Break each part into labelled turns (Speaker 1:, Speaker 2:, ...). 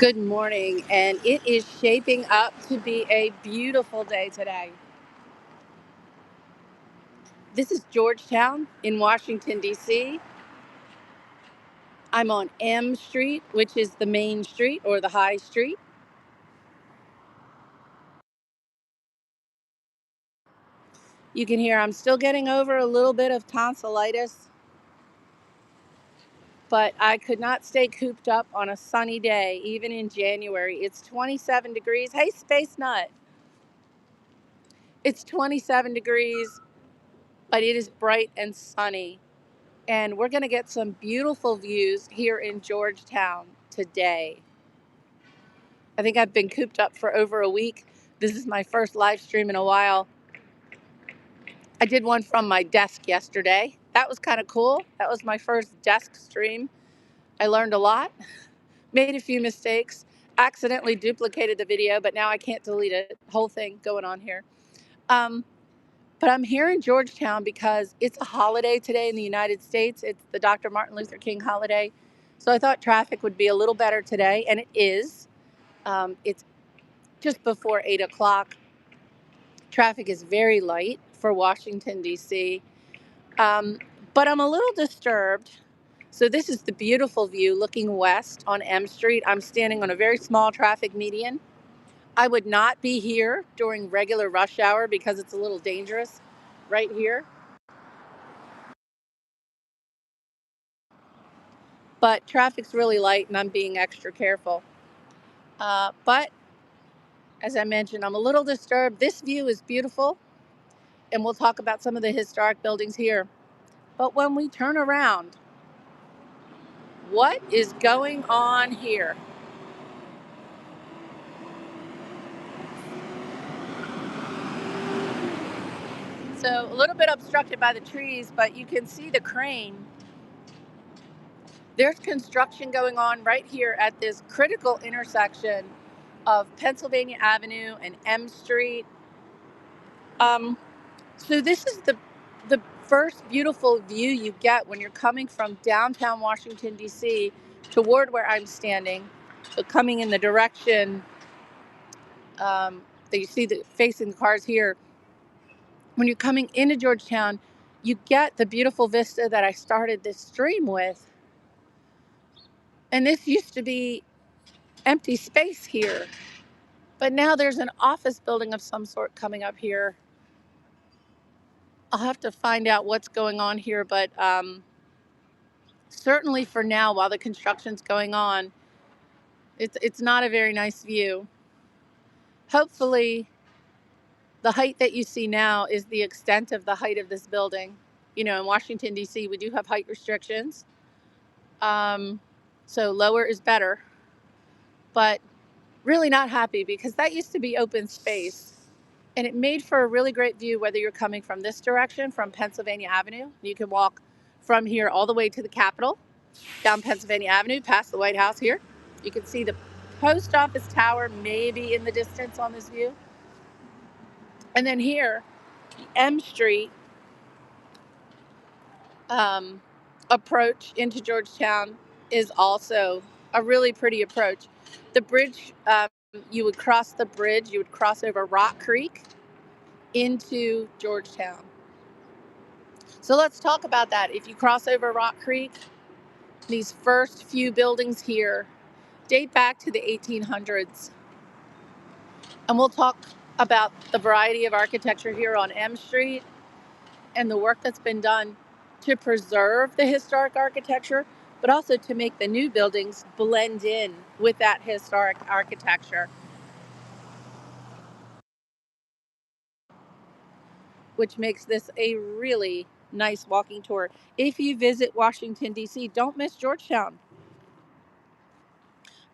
Speaker 1: Good morning, and it is shaping up to be a beautiful day today. This is Georgetown in Washington, D.C. I'm on M Street, which is the main street or the high street. You can hear I'm still getting over a little bit of tonsillitis, but I could not stay cooped up on a sunny day, even in January. It's 27 degrees. Hey, Space Nut. It's 27 degrees, but it is bright and sunny. And we're going to get some beautiful views here in Georgetown today. I think I've been cooped up for over a week. This is my first live stream in a while. I did one from my desk yesterday. That was kind of cool. That was my first desk stream. I learned a lot, made a few mistakes, accidentally duplicated the video, but now I can't delete it. Whole thing going on here. Um, but I'm here in Georgetown because it's a holiday today in the United States. It's the Dr. Martin Luther King holiday. So I thought traffic would be a little better today, and it is. It's just before 8 o'clock. Traffic is very light for Washington, D.C., um, but I'm a little disturbed. So this is the beautiful view looking west on M Street. I'm standing on a very small traffic median. I would not be here during regular rush hour because it's a little dangerous right here. But traffic's really light and I'm being extra careful. But as I mentioned, I'm a little disturbed. This view is beautiful, and we'll talk about some of the historic buildings here. But when we turn around, what is going on here? So a little bit obstructed by the trees, but you can see the crane. There's construction going on right here at this critical intersection of Pennsylvania Avenue and M Street. Um, so this is the first beautiful view you get when you're coming from downtown Washington, D.C. toward where I'm standing. So coming in the direction that you see facing the cars here. When you're coming into Georgetown, you get the beautiful vista that I started this stream with. And this used to be empty space here. But now there's an office building of some sort coming up here. I'll have to find out what's going on here, but certainly for now, while the construction's going on, it's not a very nice view. Hopefully, the height that you see now is the extent of the height of this building. You know, in Washington, D.C., we do have height restrictions. So lower is better. But really not happy because that used to be open space. And it made for a really great view whether you're coming from this direction, from Pennsylvania Avenue. You can walk from here all the way to the Capitol, down Pennsylvania Avenue, past the White House here. You can see the post office tower maybe in the distance on this view. And then here, the M Street approach into Georgetown is also a really pretty approach. The bridge, you would cross the bridge, you would cross over Rock Creek into Georgetown. So let's talk about that. If you cross over Rock Creek, these first few buildings here date back to the 1800s. And we'll talk about the variety of architecture here on M Street and the work that's been done to preserve the historic architecture, but also to make the new buildings blend in with that historic architecture, which makes this a really nice walking tour. If you visit Washington, D.C., don't miss Georgetown.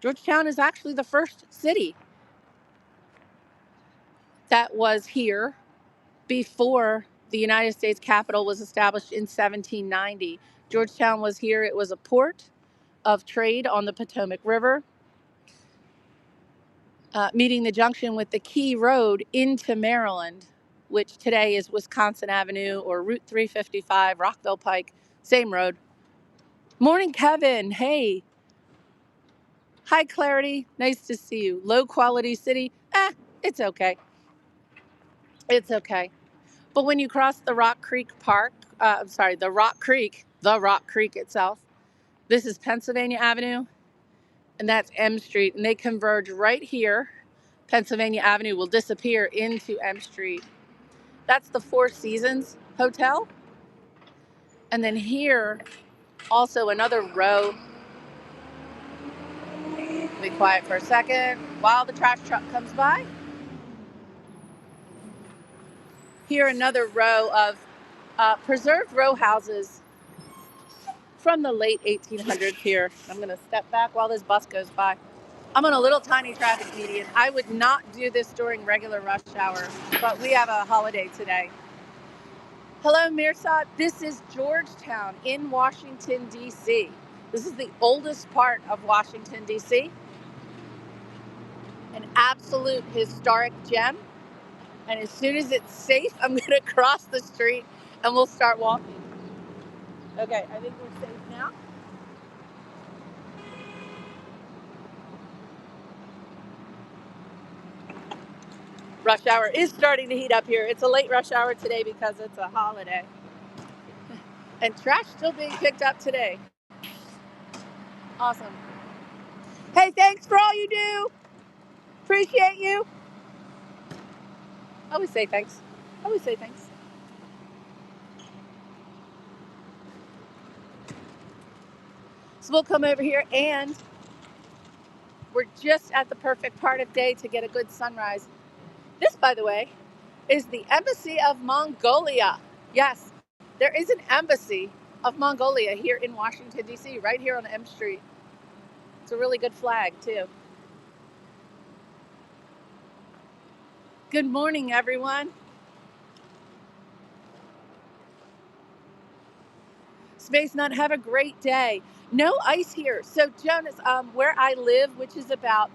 Speaker 1: Georgetown is actually the first city that was here before the United States Capitol was established in 1790. Georgetown was here. It was a port of trade on the Potomac River, meeting the junction with the Key Road into Maryland, which today is Wisconsin Avenue or Route 355, Rockville Pike, same road. Morning, Kevin. Hey. High Clarity, nice to see you. Low Quality City, it's okay. It's okay. But when you cross the Rock Creek Park, the Rock Creek itself, this is Pennsylvania Avenue, and that's M Street, and they converge right here. Pennsylvania Avenue will disappear into M Street. That's the Four Seasons Hotel. And then here, also another row. Be quiet for a second while the trash truck comes by. Here, another row of preserved row houses from the late 1800s here. I'm going to step back while this bus goes by. I'm on a little tiny traffic median. I would not do this during regular rush hour, but we have a holiday today. Hello, Mirsad. This is Georgetown in Washington, D.C. This is the oldest part of Washington, D.C. An absolute historic gem. And as soon as it's safe, I'm going to cross the street and we'll start walking. Okay, I think we're safe now. Rush hour is starting to heat up here. It's a late rush hour today because it's a holiday. And trash still being picked up today. Awesome. Hey, thanks for all you do. Appreciate you. Always say thanks. Always say thanks. So we'll come over here and we're just at the perfect part of day to get a good sunrise. This, by the way, is the Embassy of Mongolia. Yes, there is an Embassy of Mongolia here in Washington, D.C., right here on M Street. It's a really good flag, too. Good morning, everyone. Space Nut, have a great day. No ice here. So, Jonas, where I live, which is about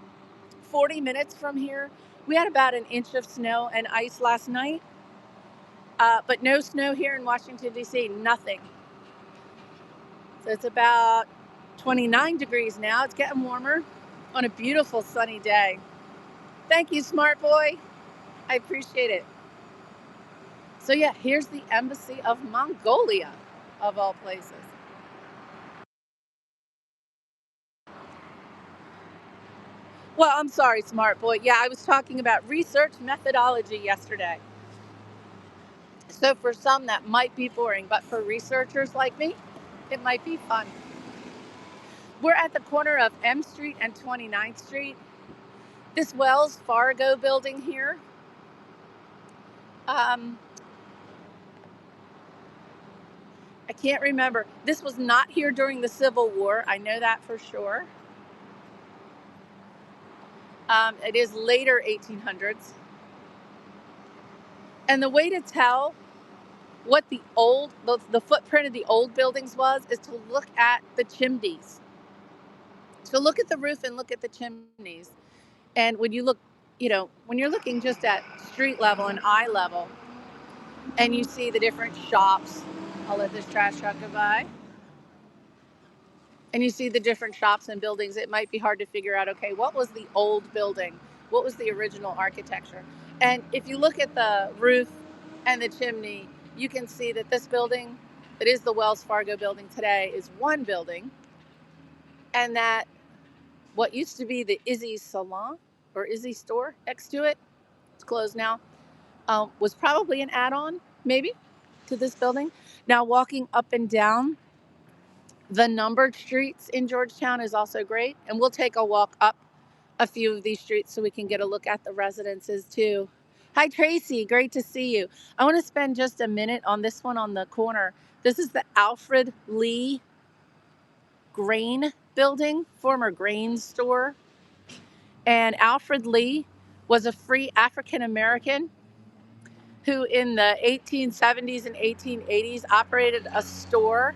Speaker 1: 40 minutes from here, we had about an inch of snow and ice last night. But no snow here in Washington, D.C., nothing. So it's about 29 degrees now. It's getting warmer on a beautiful sunny day. Thank you, smart boy. I appreciate it. So yeah, here's the Embassy of Mongolia, of all places. Well, I'm sorry, smart boy. Yeah, I was talking about research methodology yesterday. So for some, that might be boring, but for researchers like me, it might be fun. We're at the corner of M Street and 29th Street. This Wells Fargo building here. I can't remember. This was not here during the Civil War. I know that for sure. It is later 1800s. And the way to tell what the footprint of the old buildings was is to look at the chimneys. So look at the roof and look at the chimneys. And when you look, when you're looking just at street level and eye level, and you see the different shops, I'll let this trash truck go by. And you see the different shops and buildings, it might be hard to figure out, okay, what was the old building? What was the original architecture? And if you look at the roof and the chimney, you can see that this building, that is the Wells Fargo building today, is one building. And that what used to be the Izzy's Salon or Izzy store next to it, it's closed now, was probably an add-on, maybe, to this building. Now, walking up and down the numbered streets in Georgetown is also great. And we'll take a walk up a few of these streets so we can get a look at the residences too. Hi, Tracy. Great to see you. I want to spend just a minute on this one on the corner. This is the Alfred Lee Grain Building, former grain store. And Alfred Lee was a free African American who in the 1870s and 1880s operated a store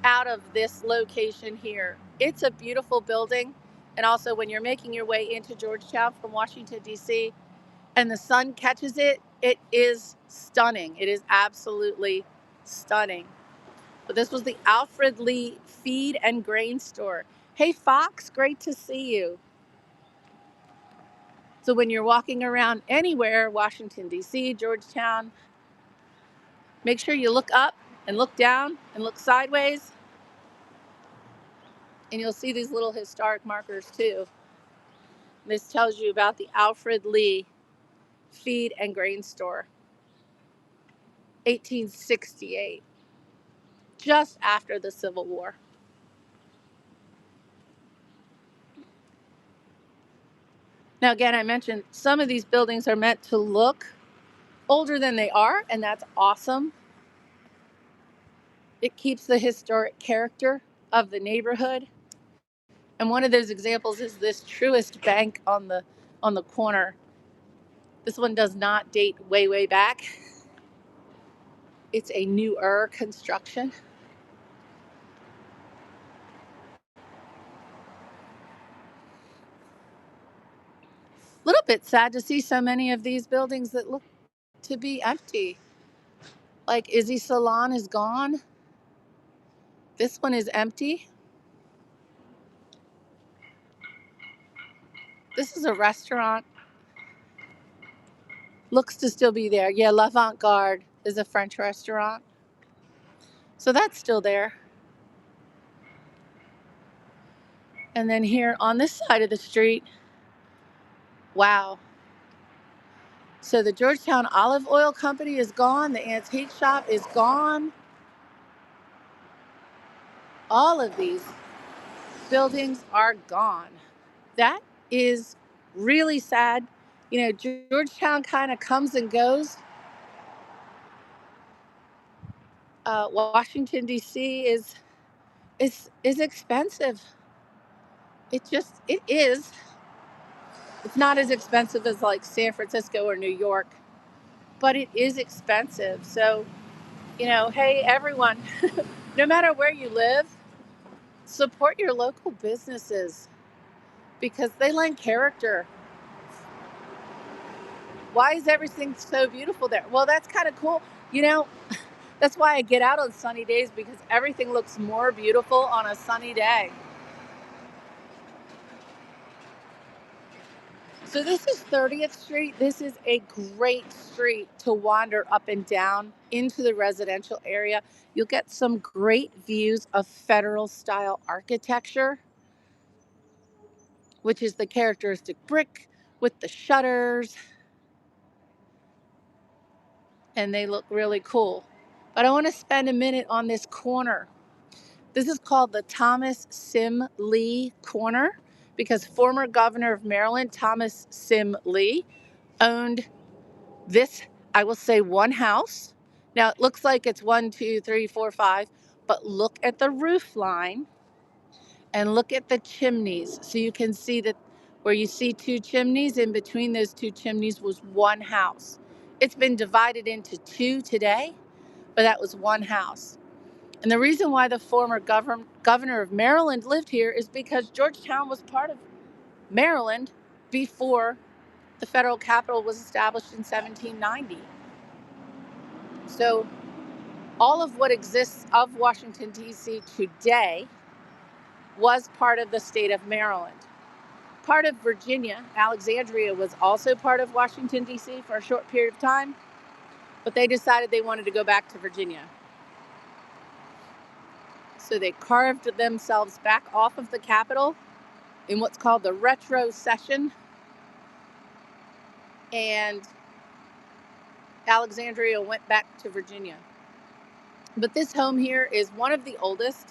Speaker 1: out of this location here. It's a beautiful building. And also when you're making your way into Georgetown from Washington, D.C., and the sun catches it, it is stunning. It is absolutely stunning. But this was the Alfred Lee Feed and Grain Store. Hey, Fox, great to see you. So when you're walking around anywhere, Washington, D.C., Georgetown, make sure you look up and look down and look sideways, and you'll see these little historic markers too. This tells you about the Alfred Lee Feed and Grain Store, 1868, just after the Civil War. Now, again, I mentioned some of these buildings are meant to look older than they are, and that's awesome. It keeps the historic character of the neighborhood. And one of those examples is this Truist Bank on the corner. This one does not date way back. It's a newer construction. A little bit sad to see so many of these buildings that look to be empty. Like Izzy Salon is gone. This one is empty. This is a restaurant. Looks to still be there. Yeah, L'Avant Garde is a French restaurant. So that's still there. And then here on this side of the street, wow. So the Georgetown Olive Oil Company is gone. The antique shop is gone. All of these buildings are gone. That is really sad. You know, Georgetown kind of comes and goes. Washington D.C. is expensive. It is. It's not as expensive as like San Francisco or New York, but it is expensive. So, you know, hey everyone, no matter where you live, support your local businesses because they lend character. Why is everything so beautiful there? Well, that's kind of cool. You know, that's why I get out on sunny days because everything looks more beautiful on a sunny day. So this is 30th Street. This is a great street to wander up and down into the residential area. You'll get some great views of federal style architecture, which is the characteristic brick with the shutters, and they look really cool. But I want to spend a minute on this corner. This is called the Thomas Sim Lee corner because former governor of Maryland, Thomas Sim Lee, owned this, I will say, one house. Now it looks like it's 1, 2, 3, 4, 5, but look at the roof line and look at the chimneys. So you can see that where you see two chimneys, in between those two chimneys was one house. It's been divided into two today, but that was one house. And the reason why the former governor of Maryland lived here is because Georgetown was part of Maryland before the federal capital was established in 1790. So all of what exists of Washington, D.C. today was part of the state of Maryland. Part of Virginia, Alexandria, was also part of Washington, D.C. for a short period of time, but they decided they wanted to go back to Virginia. So they carved themselves back off of the capital in what's called the retrocession, and Alexandria went back to Virginia. But this home here is one of the oldest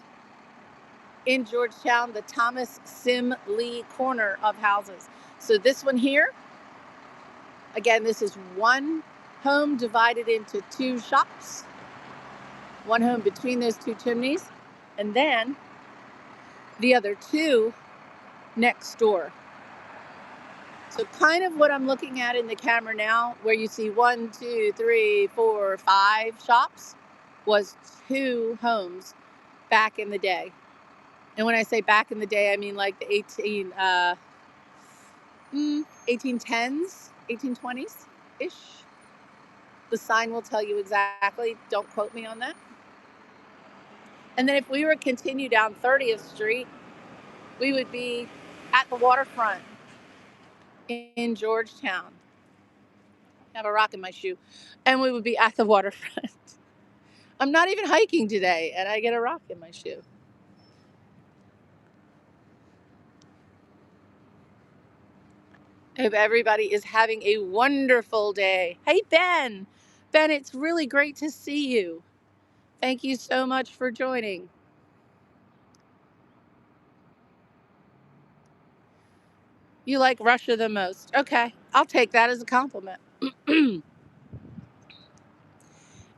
Speaker 1: in Georgetown, the Thomas Sim Lee corner of houses. So this one here, again, this is one home divided into two shops, one home between those two chimneys, and then the other two next door. So kind of what I'm looking at in the camera now, where you see 1, 2, 3, 4, 5 shops, was two homes back in the day. And when I say back in the day, I mean like the 1810s, 1820s-ish. The sign will tell you exactly. Don't quote me on that. And then if we were to continue down 30th Street, we would be at the waterfront in Georgetown. I have a rock in my shoe. And we would be at the waterfront. I'm not even hiking today, and I get a rock in my shoe. I hope everybody is having a wonderful day. Hey, Ben. Ben, it's really great to see you. Thank you so much for joining. You like Russia the most. Okay, I'll take that as a compliment.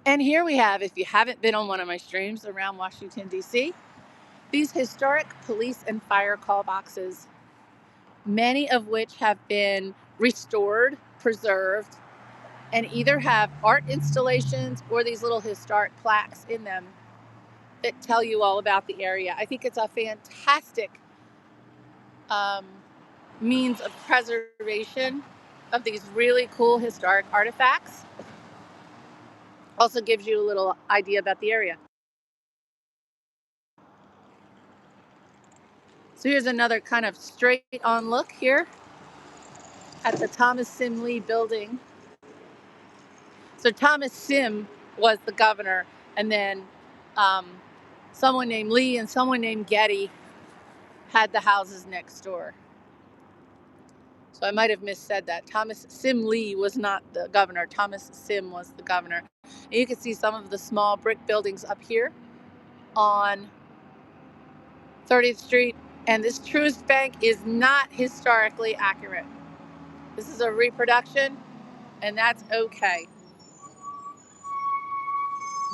Speaker 1: And here we have, if you haven't been on one of my streams around Washington, D.C., these historic police and fire call boxes, many of which have been restored, preserved, and either have art installations or these little historic plaques in them that tell you all about the area. I think it's a fantastic um, means of preservation of these really cool historic artifacts. Also gives you a little idea about the area. So here's another kind of straight on look here at the Thomas Sim Lee building. So Thomas Sim was the governor, and then um, someone named Lee and someone named Getty had the houses next door. So I might have missaid that. Thomas Sim Lee was not the governor. Thomas Sim was the governor. And you can see some of the small brick buildings up here on 30th Street. And this Truist Bank is not historically accurate. This is a reproduction, and that's okay.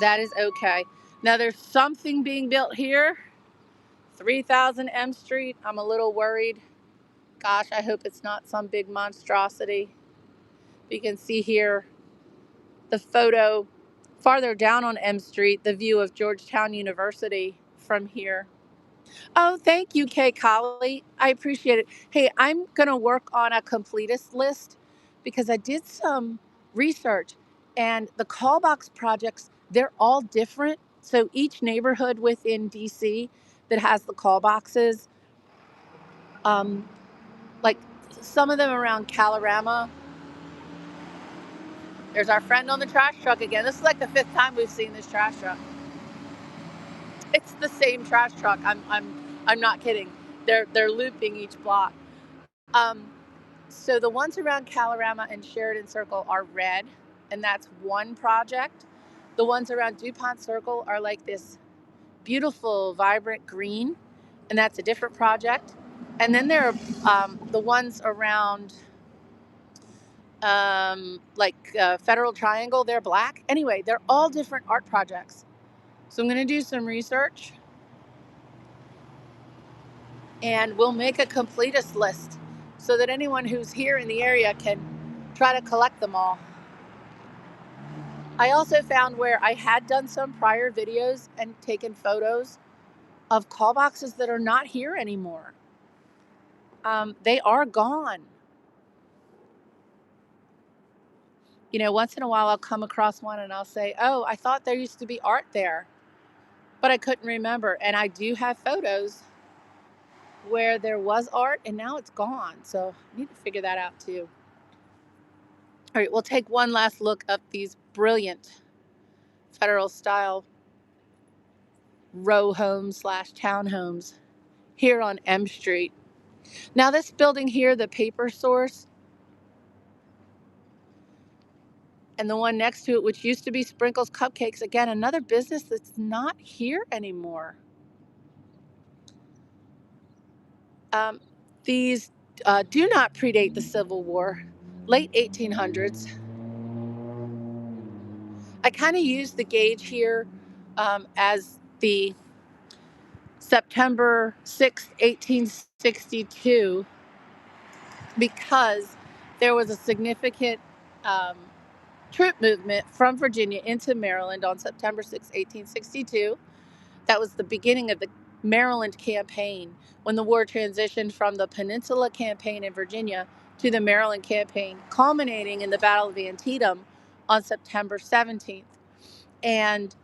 Speaker 1: That is okay. Now there's something being built here, 3000 M Street. I'm a little worried. Gosh, I hope it's not some big monstrosity. You can see here the photo farther down on M Street, the view of Georgetown University from here. Oh, thank you, Kay Colley. I appreciate it. Hey, I'm going to work on a completist list because I did some research, and the call box projects, they're all different. So each neighborhood within DC that has the call boxes, um, like some of them around Calorama. There's our friend on the trash truck again. This is like the 5th time we've seen this trash truck. It's the same trash truck. I'm not kidding. They're looping each block. Um, so the ones around Calorama and Sheridan Circle are red, and that's one project. The ones around DuPont Circle are like this beautiful, vibrant green, and that's a different project. And then there are the ones around Federal Triangle, they're black. Anyway, they're all different art projects. So I'm going to do some research, and we'll make a completist list so that anyone who's here in the area can try to collect them all. I also found where I had done some prior videos and taken photos of call boxes that are not here anymore. They are gone. You know, once in a while I'll come across one and I'll say, oh, I thought there used to be art there, but I couldn't remember. And I do have photos where there was art and now it's gone. So I need to figure that out too. All right, we'll take one last look at these brilliant federal style row homes / townhomes here on M Street. Now this building here, the Paper Source, and the one next to it, which used to be Sprinkles Cupcakes, again, another business that's not here anymore. These do not predate the Civil War, late 1800s. I kind of used the gauge here as the September 6th, 1862, because there was a significant troop movement from Virginia into Maryland on September 6, 1862. That was the beginning of the Maryland campaign, when the war transitioned from the Peninsula Campaign in Virginia to the Maryland campaign, culminating in the Battle of Antietam on September 17th. And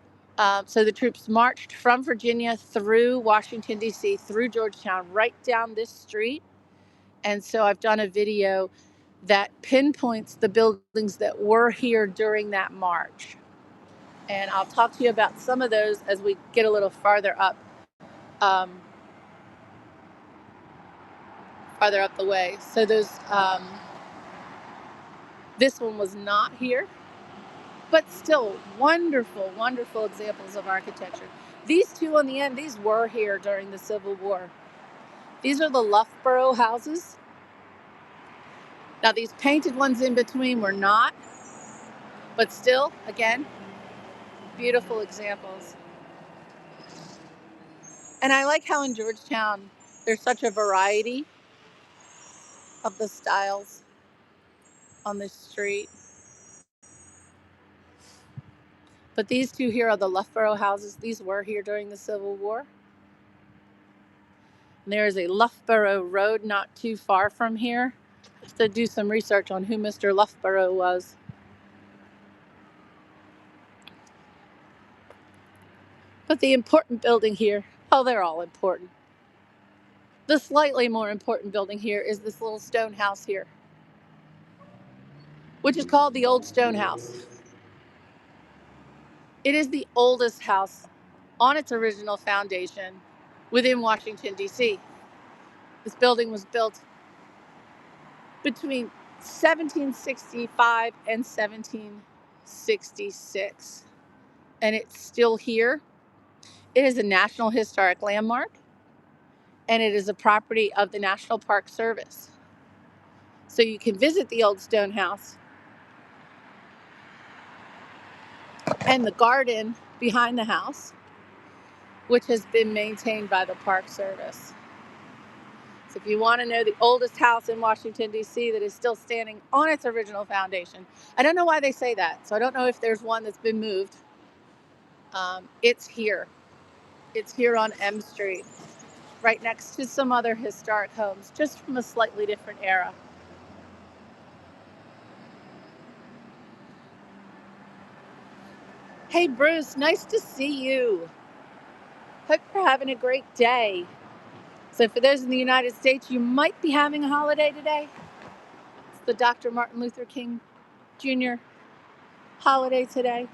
Speaker 1: So the troops marched from Virginia through Washington, D.C., through Georgetown, right down this street. And so I've done a video that pinpoints the buildings that were here during that march. And I'll talk to you about some of those as we get a little farther up the way. So this one was not here, but still wonderful, wonderful examples of architecture. These two on the end, these were here during the Civil War. These are the Loughborough houses. Now these painted ones in between were not, but still, again, beautiful examples. And I like how in Georgetown, there's such a variety of the styles on this street. But these two here are the Loughborough houses. These were here during the Civil War. And there is a Loughborough Road not too far from here. I have to do some research on who Mr. Loughborough was. But the important building here, oh, they're all important. The slightly more important building here is this little stone house here, which is called the Old Stone House. It is the oldest house on its original foundation within Washington, D.C. This building was built between 1765 and 1766, and it's still here. It is a National Historic Landmark, and it is a property of the National Park Service. So you can visit the Old Stone House and the garden behind the house, which has been maintained by the Park Service. So if you want to know the oldest house in Washington, D.C. that is still standing on its original foundation, I don't know why they say that. So I don't know if there's one that's been moved. It's here. It's here on M Street, right next to some other historic homes, just from a slightly different era. Hey, Bruce, nice to see you. Hope you're having a great day. So for those in the United States, you might be having a holiday today. It's the Dr. Martin Luther King Jr. holiday today.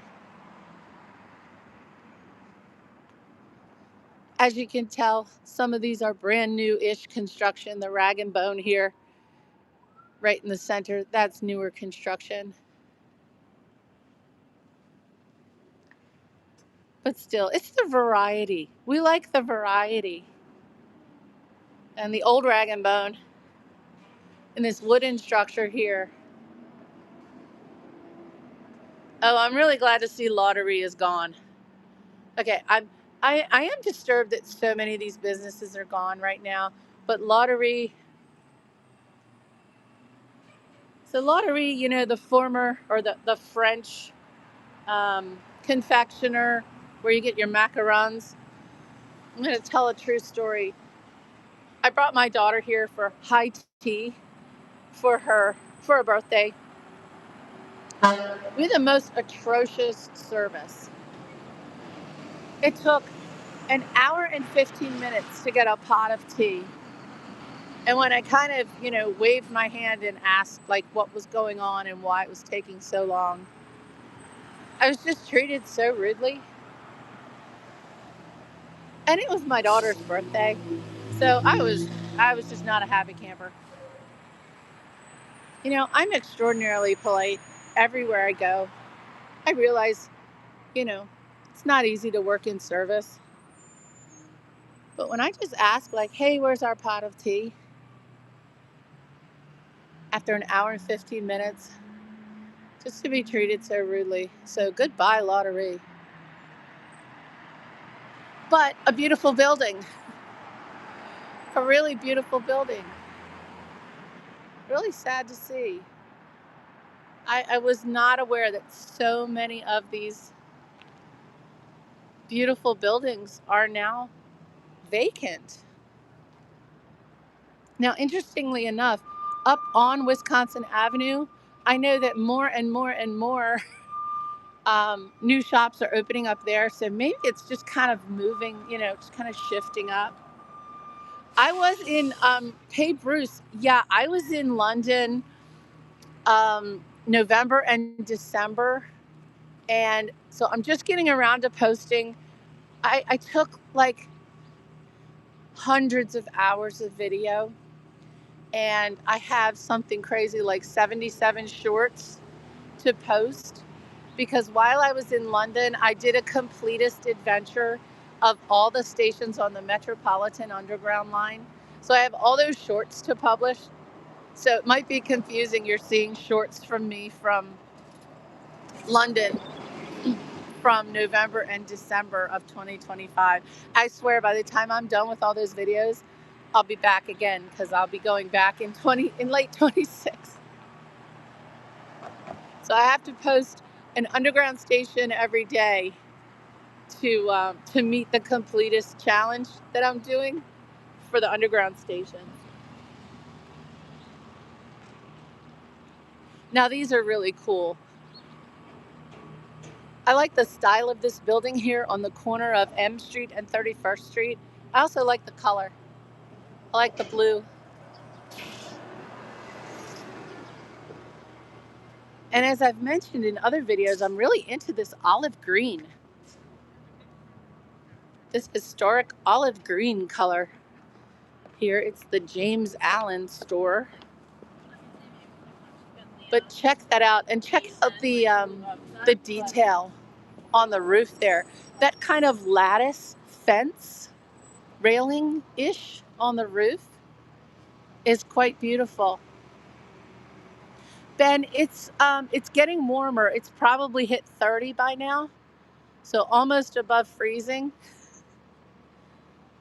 Speaker 1: As you can tell, some of these are brand new-ish construction. The rag and bone here, right in the center, that's newer construction. But still, it's the variety. We like the variety. And the old rag and bone in this wooden structure here. Oh, I'm really glad to see Lottery is gone. Okay, I am disturbed that so many of these businesses are gone right now. But Lottery, so Lottery, you know, the former, or the French confectioner where you get your macarons. I'm going to tell a true story. I brought my daughter here for high tea for a birthday. We had the most atrocious service. It took an hour and 15 minutes to get a pot of tea. And when I kind of, waved my hand and asked like what was going on and why it was taking so long, I was just treated so rudely. And it was my daughter's birthday. So I was just not a happy camper. I'm extraordinarily polite everywhere I go. I realize, it's not easy to work in service. But when I just ask, like, hey, where's our pot of tea? After an hour and 15 minutes, just to be treated so rudely. So goodbye, Lottery. But a beautiful building. A really beautiful building. Really sad to see. I was not aware that so many of these beautiful buildings are now vacant. Now, interestingly enough, up on Wisconsin Avenue, I know that more and more and more New shops are opening up there, so maybe it's just kind of moving, just kind of shifting up. I was in, hey Bruce, yeah, I was in London November and December, and so I'm just getting around to posting. I took like hundreds of hours of video, and I have something crazy like 77 shorts to post, because while I was in London, I did a completist adventure of all the stations on the Metropolitan Underground line. So I have all those shorts to publish. So it might be confusing. You're seeing shorts from me from London from November and December of 2025. I swear by the time I'm done with all those videos, I'll be back again, because I'll be going back in late 26. So I have to post an underground station every day to meet the completest challenge that I'm doing for the underground station. Now these are really cool. I like the style of this building here on the corner of M Street and 31st Street. I also like the color. I like the blue. And as I've mentioned in other videos, I'm really into this olive green. This historic olive green color. Here it's the James Allen store. But check that out, and check out the detail on the roof there. That kind of lattice fence railing-ish on the roof is quite beautiful. Ben, it's getting warmer. It's probably hit 30 by now, so almost above freezing.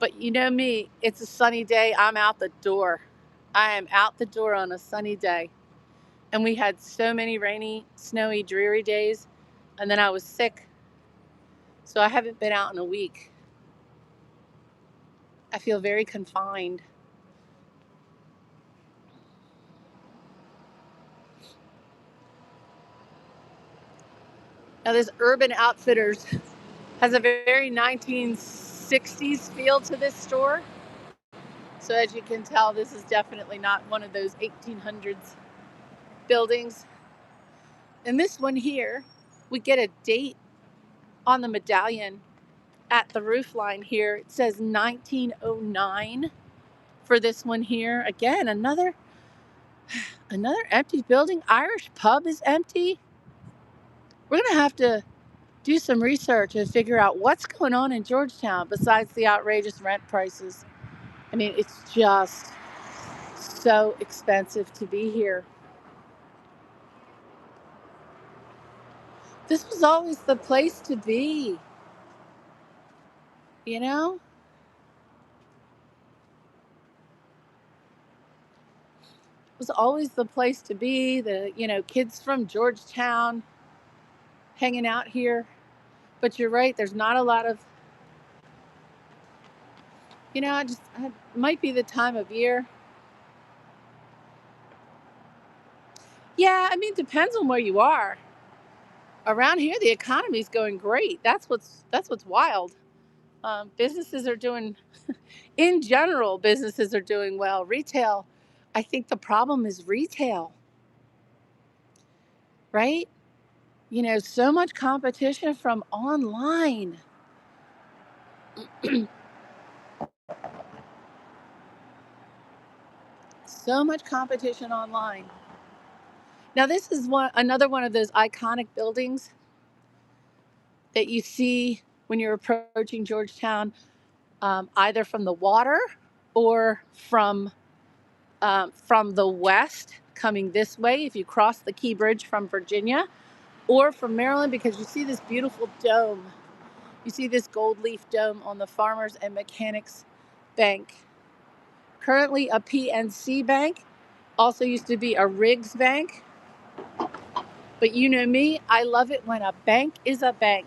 Speaker 1: But you know me, it's a sunny day, I'm out the door. I am out the door on a sunny day. And we had so many rainy, snowy, dreary days, and then I was sick. So I haven't been out in a week. I feel very confined. Now this Urban Outfitters has a very 1960s feel to this store. So as you can tell, this is definitely not one of those 1800s buildings. And this one here, we get a date on the medallion at the roofline here. It says 1909 for this one here. Again, another empty building. Irish pub is empty. We're going to have to do some research and figure out what's going on in Georgetown besides the outrageous rent prices. I mean, it's just so expensive to be here. This was always the place to be, you know? It was always the place to be. Kids from Georgetown hanging out here. But you're right, there's not a lot of, it might be the time of year. Yeah, I mean, depends on where you are. Around here, the economy's going great. That's what's wild. Businesses are doing, in general, businesses are doing well. Retail, I think the problem is retail, right? So much competition from online. So much competition online. Now, this is another one of those iconic buildings that you see when you're approaching Georgetown, either from the water or from the west coming this way if you cross the Key Bridge from Virginia, or from Maryland, because you see this beautiful dome. You see this gold leaf dome on the Farmers and Mechanics Bank. Currently a PNC bank, also used to be a Riggs Bank. But you know me, I love it when a bank is a bank.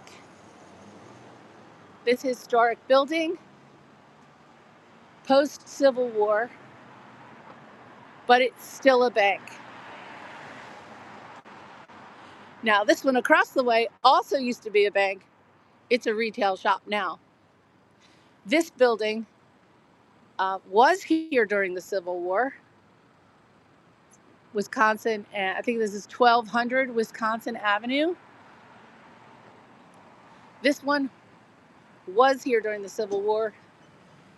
Speaker 1: This historic building, post-Civil War, but it's still a bank. Now, this one across the way also used to be a bank. It's a retail shop now. This building was here during the Civil War. Wisconsin, and I think this is 1200 Wisconsin Avenue. This one was here during the Civil War.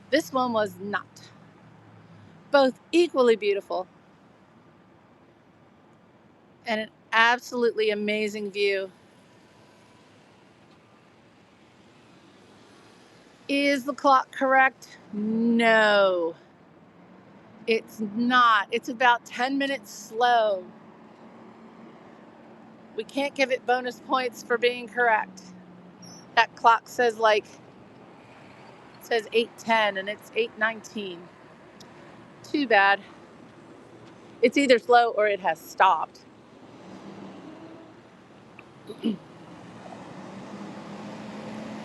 Speaker 1: This one was not. Both equally beautiful and an absolutely amazing view. Is the clock correct? No, it's not. It's about 10 minutes slow. We can't give it bonus points for being correct. That clock says says 8:10 and it's 8:19. Too bad. It's either slow or it has stopped.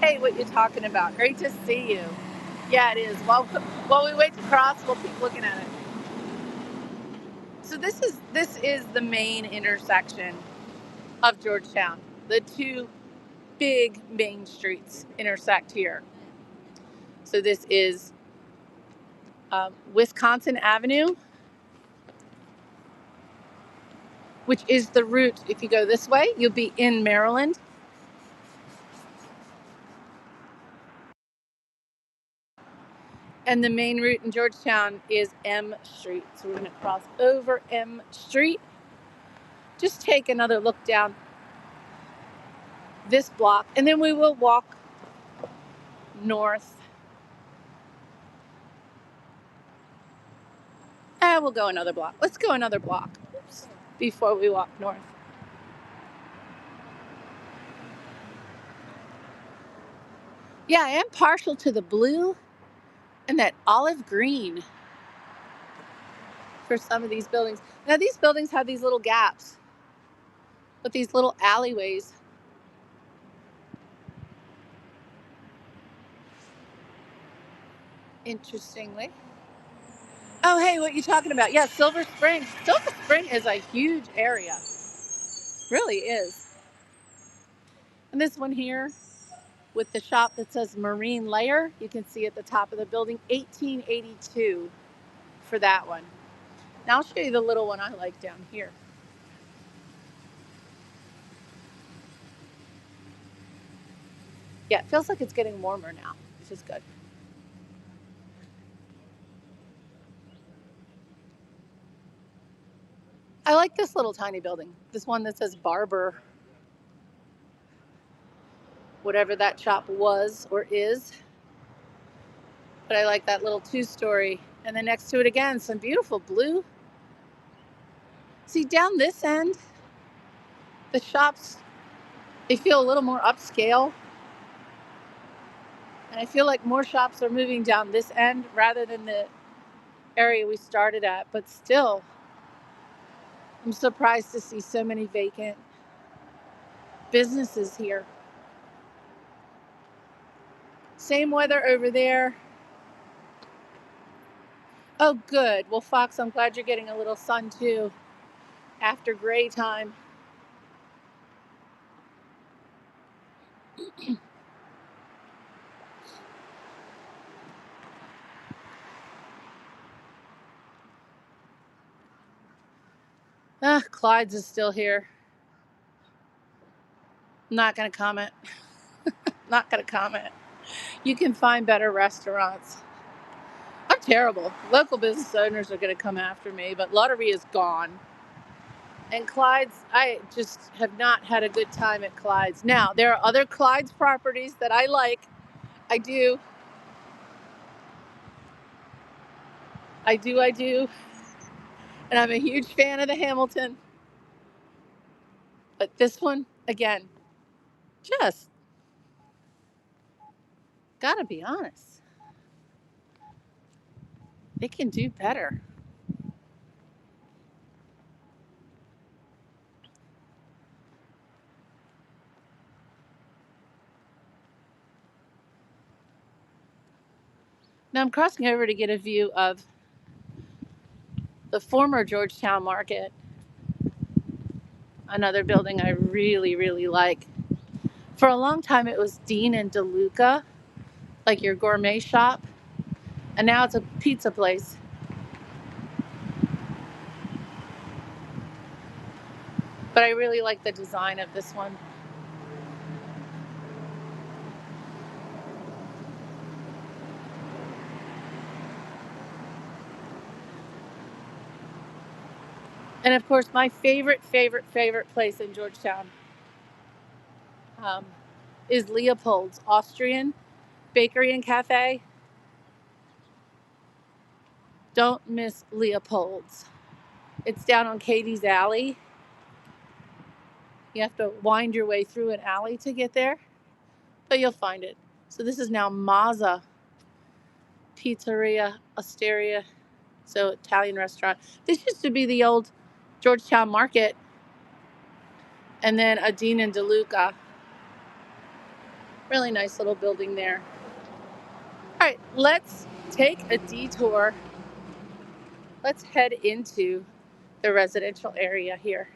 Speaker 1: Hey, what you talking about? Great to see you. Yeah, it is. While we wait to cross, we'll keep looking at it. So this is the main intersection of Georgetown. The two big main streets intersect here. So this is Wisconsin Avenue, which is the route. If you go this way, you'll be in Maryland. And the main route in Georgetown is M Street. So we're going to cross over M Street. Just take another look down this block, and then we will walk north. And we'll go another block. Let's go another block before we walk north. Yeah, I am partial to the blue and that olive green for some of these buildings. Now, these buildings have these little gaps with these little alleyways. Interestingly. Oh, hey, what are you talking about? Yeah, Silver Spring. Silver Spring is a huge area. Really is. And this one here with the shop that says Marine Layer, you can see at the top of the building, 1882 for that one. Now I'll show you the little one I like down here. Yeah, it feels like it's getting warmer now, which is good. I like this little tiny building. This one that says Barber, whatever that shop was or is. But I like that little two-story. And then next to it again, some beautiful blue. See, down this end, the shops, they feel a little more upscale. And I feel like more shops are moving down this end rather than the area we started at. But still, I'm surprised to see so many vacant businesses here. Same weather over there. Oh, good. Well, Fox, I'm glad you're getting a little sun too after gray time. Clyde's is still here. Not going to comment. Not going to comment. You can find better restaurants. I'm terrible. Local business owners are going to come after me, but Lottery is gone. And Clyde's, I just have not had a good time at Clyde's. Now, there are other Clyde's properties that I like. I do. I do. And I'm a huge fan of the Hamilton. But this one, again, just gotta be honest. They can do better. Now I'm crossing over to get a view of the former Georgetown market. another building I really, really like. For a long time, it was Dean and DeLuca, like your gourmet shop, and now it's a pizza place. But I really like the design of this one. And of course, my favorite, favorite, favorite place in Georgetown um, is Leopold's Austrian Bakery and Cafe. Don't miss Leopold's. It's down on Katie's Alley. You have to wind your way through an alley to get there, but you'll find it. So this is now Mazza Pizzeria Osteria, so Italian restaurant. This used to be the old Georgetown Market, and then a Dean and DeLuca. Really nice little building there. All right, let's take a detour. Let's head into the residential area here.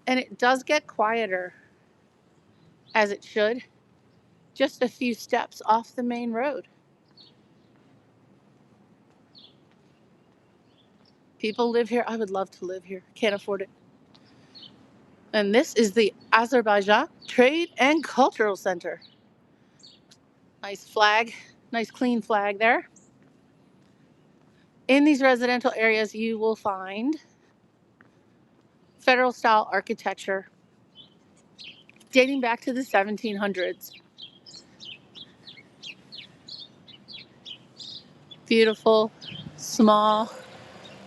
Speaker 1: And it does get quieter, as it should, just a few steps off the main road. People live here. I would love to live here. Can't afford it. And this is the Azerbaijan Trade and Cultural Center. Nice flag, nice clean flag there. In these residential areas, you will find federal style architecture dating back to the 1700s. Beautiful, small,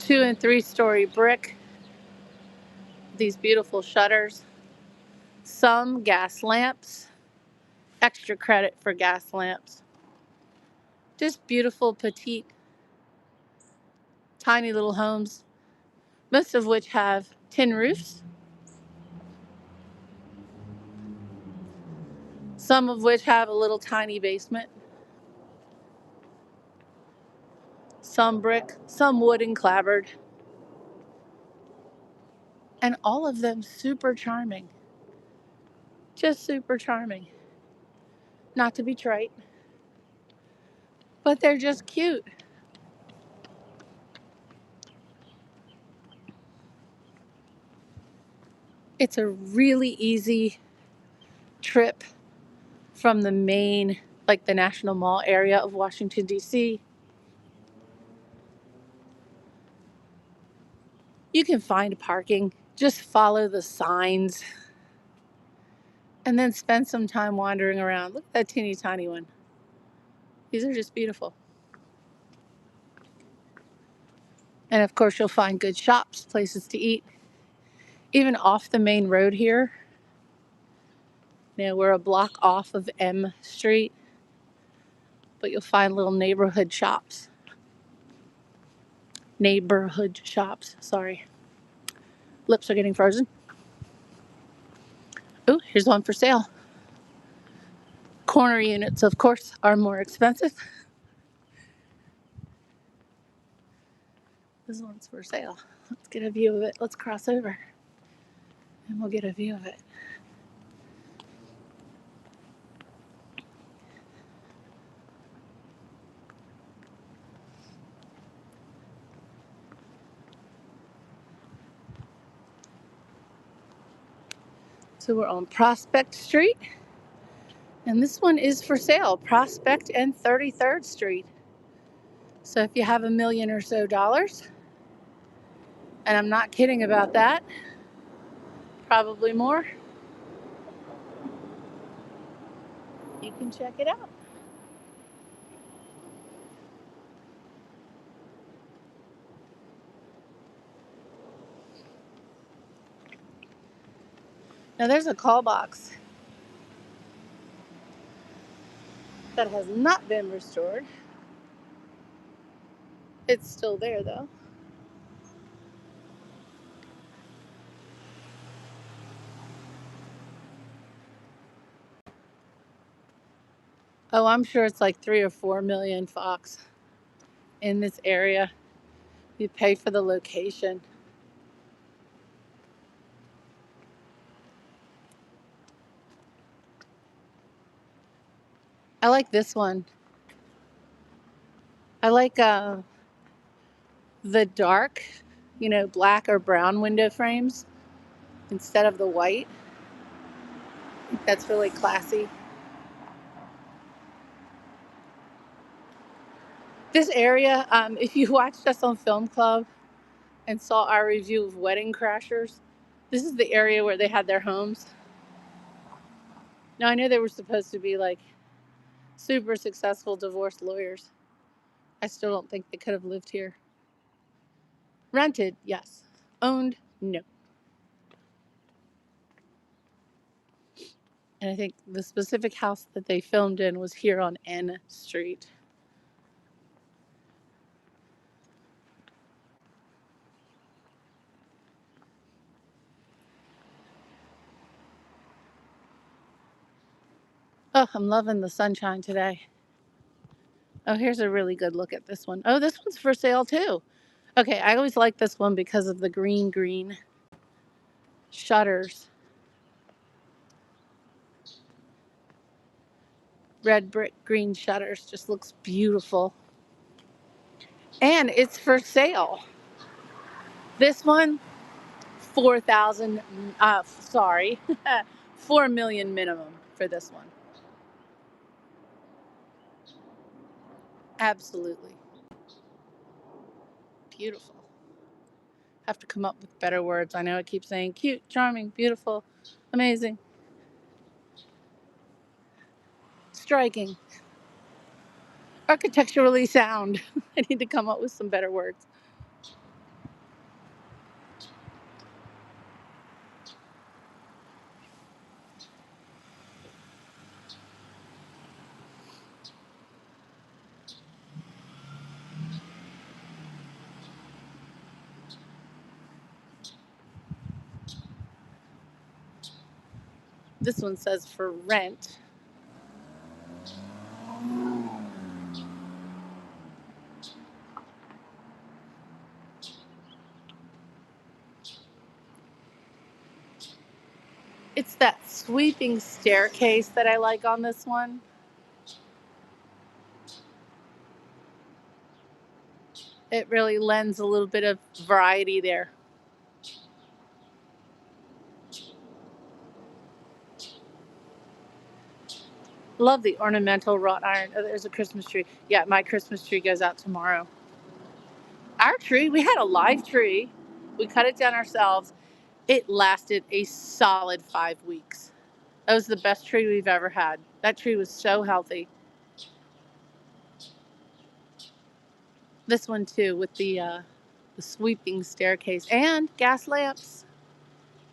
Speaker 1: 2- and 3-story brick. These beautiful shutters. Some gas lamps. Extra credit for gas lamps. Just beautiful, petite, tiny little homes, most of which have tin roofs. Some of which have a little tiny basement. Some brick, some wood and clapboard. And all of them super charming. Just super charming. Not to be trite, but they're just cute. It's a really easy trip from the main, like the National Mall area of Washington, D.C. You can find parking, just follow the signs, and then spend some time wandering around. Look at that teeny tiny one. These are just beautiful. And of course, you'll find good shops, places to eat. Even off the main road here, we're a block off of M Street, but you'll find little neighborhood shops. Sorry. Lips are getting frozen. Oh, here's one for sale. Corner units, of course, are more expensive. This one's for sale. Let's get a view of it. Let's cross over and we'll get a view of it. So we're on Prospect Street, and this one is for sale, Prospect and 33rd Street. So if you have $1 million or so, and I'm not kidding about that, probably more, you can check it out. Now there's a call box that has not been restored. It's still there though. Oh, I'm sure it's like 3 or 4 million fox in this area. You pay for the location. I like this one. I like the dark, black or brown window frames instead of the white. That's really classy. This area, if you watched us on Film Club and saw our review of Wedding Crashers, this is the area where they had their homes. Now, I know they were supposed to be like super successful divorce lawyers. I still don't think they could have lived here. Rented, yes. Owned, no. And I think the specific house that they filmed in was here on N Street. Oh, I'm loving the sunshine today. Oh, here's a really good look at this one. Oh, this one's for sale too. Okay, I always like this one because of the green shutters. Red brick green shutters just looks beautiful. And it's for sale. This one, 4,000, sorry, 4 million minimum for this one. Absolutely. Beautiful. Have to come up with better words. I know I keep saying cute, charming, beautiful, amazing, striking, architecturally sound. I need to come up with some better words. This one says for rent. It's that sweeping staircase that I like on this one. It really lends a little bit of variety there. Love the ornamental wrought iron. Oh, there's a Christmas tree. Yeah, my Christmas tree goes out tomorrow. Our tree, we had a live tree. We cut it down ourselves. It lasted a solid 5 weeks. That was the best tree we've ever had. That tree was so healthy. This one too, with the sweeping staircase and gas lamps.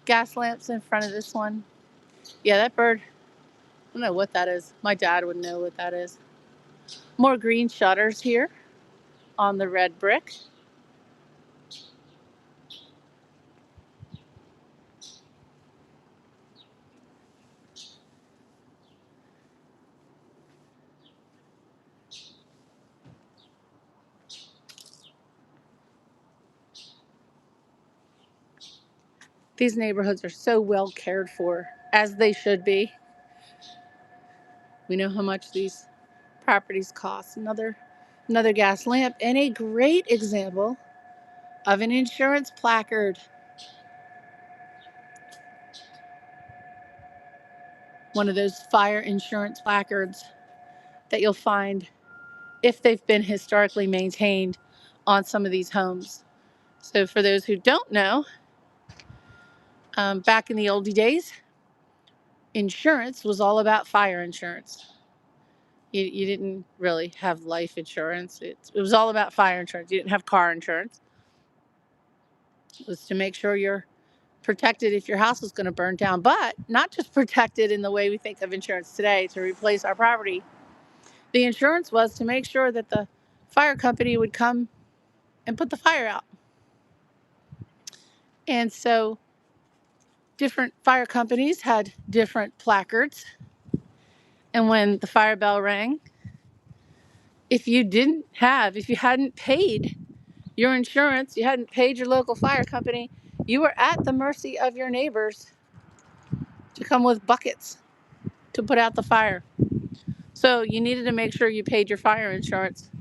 Speaker 1: Gas lamps in front of this one. Yeah, that bird. I don't know what that is. My dad would know what that is. More green shutters here on the red brick. These neighborhoods are so well cared for, as they should be. We know how much these properties cost. Another gas lamp and a great example of an insurance placard. One of those fire insurance placards that you'll find if they've been historically maintained on some of these homes. So for those who don't know, back in the oldie days, insurance was all about fire insurance. You didn't really have life insurance. It was all about fire insurance. You didn't have car insurance. It was to make sure you're protected if your house was going to burn down, but not just protected in the way we think of insurance today to replace our property. The insurance was to make sure that the fire company would come and put the fire out. And so different fire companies had different placards. And when the fire bell rang, if you hadn't paid your insurance, you hadn't paid your local fire company, you were at the mercy of your neighbors to come with buckets to put out the fire. So you needed to make sure you paid your fire insurance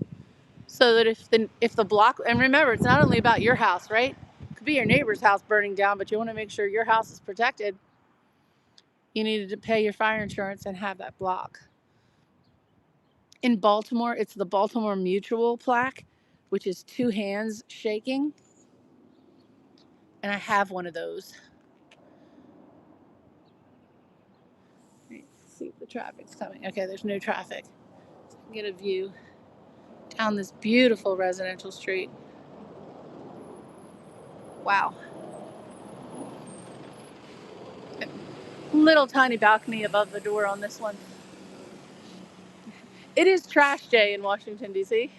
Speaker 1: so that if the block, and remember, it's not only about your house, right? It could be your neighbor's house burning down, but you want to make sure your house is protected. You needed to pay your fire insurance and have that block. In Baltimore, it's the Baltimore Mutual plaque, which is two hands shaking. And I have one of those. Let's see if the traffic's coming. Okay, there's no traffic. So I can get a view down this beautiful residential street. Wow. Little tiny balcony above the door on this one. It is trash day in Washington, D.C.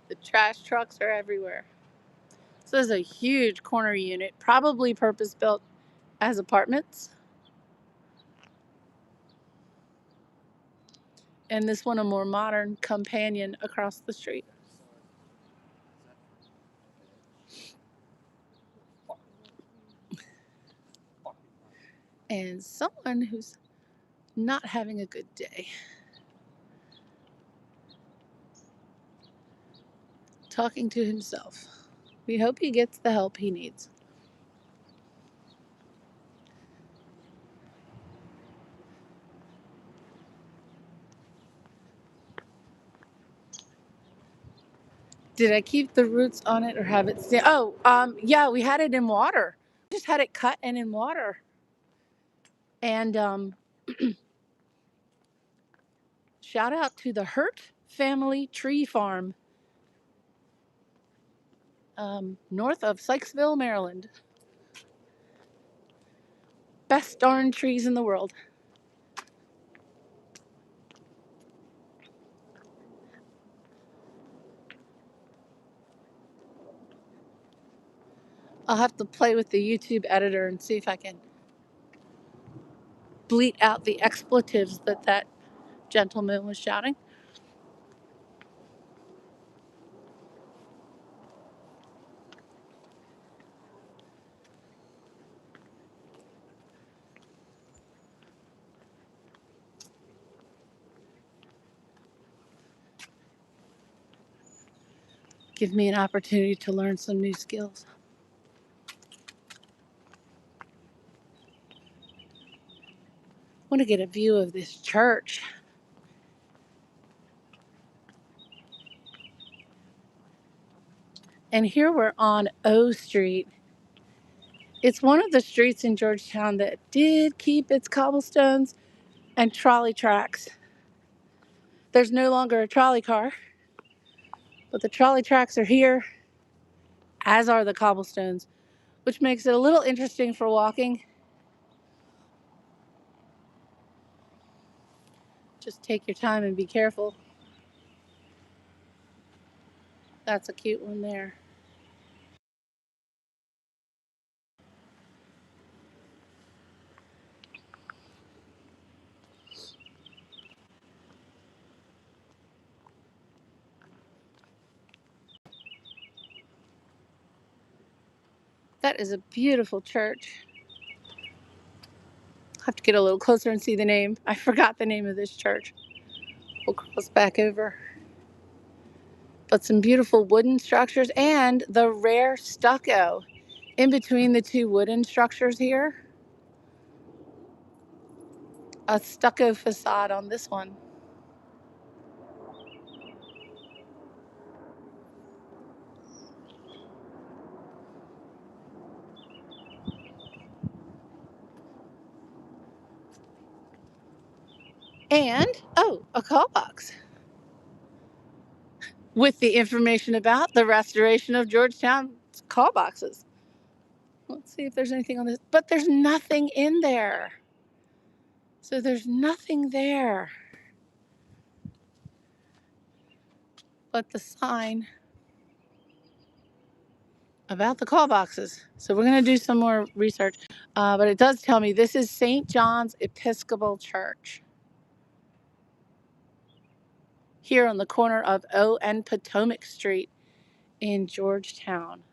Speaker 1: The trash trucks are everywhere. So this is a huge corner unit, probably purpose-built as apartments. And this one a more modern companion across the street. And someone who's not having a good day. Talking to himself. We hope he gets the help he needs. Did I keep the roots on it or have it stay? Yeah, we had it in water. Just had it cut and in water. And shout out to the Hurt Family Tree Farm, north of Sykesville, Maryland. Best darn trees in the world. I'll have to play with the YouTube editor and see if I can bleat out the expletives that gentleman was shouting. Give me an opportunity to learn some new skills. I want to get a view of this church. And here we're on O Street. It's one of the streets in Georgetown that did keep its cobblestones and trolley tracks. There's no longer a trolley car, but the trolley tracks are here, as are the cobblestones, which makes it a little interesting for walking. Just take your time and be careful. That's a cute one there. That is a beautiful church. I'll have to get a little closer and see the name. I forgot the name of this church. We'll cross back over. But some beautiful wooden structures and the rare stucco in between the two wooden structures here. A stucco facade on this one. And, a call box with the information about the restoration of Georgetown call boxes. Let's see if there's anything on this, but there's nothing in there. So there's nothing there but the sign. about the call boxes. So we're going to do some more research. But it does tell me this is St. John's Episcopal Church here on the corner of O and Potomac Street in Georgetown.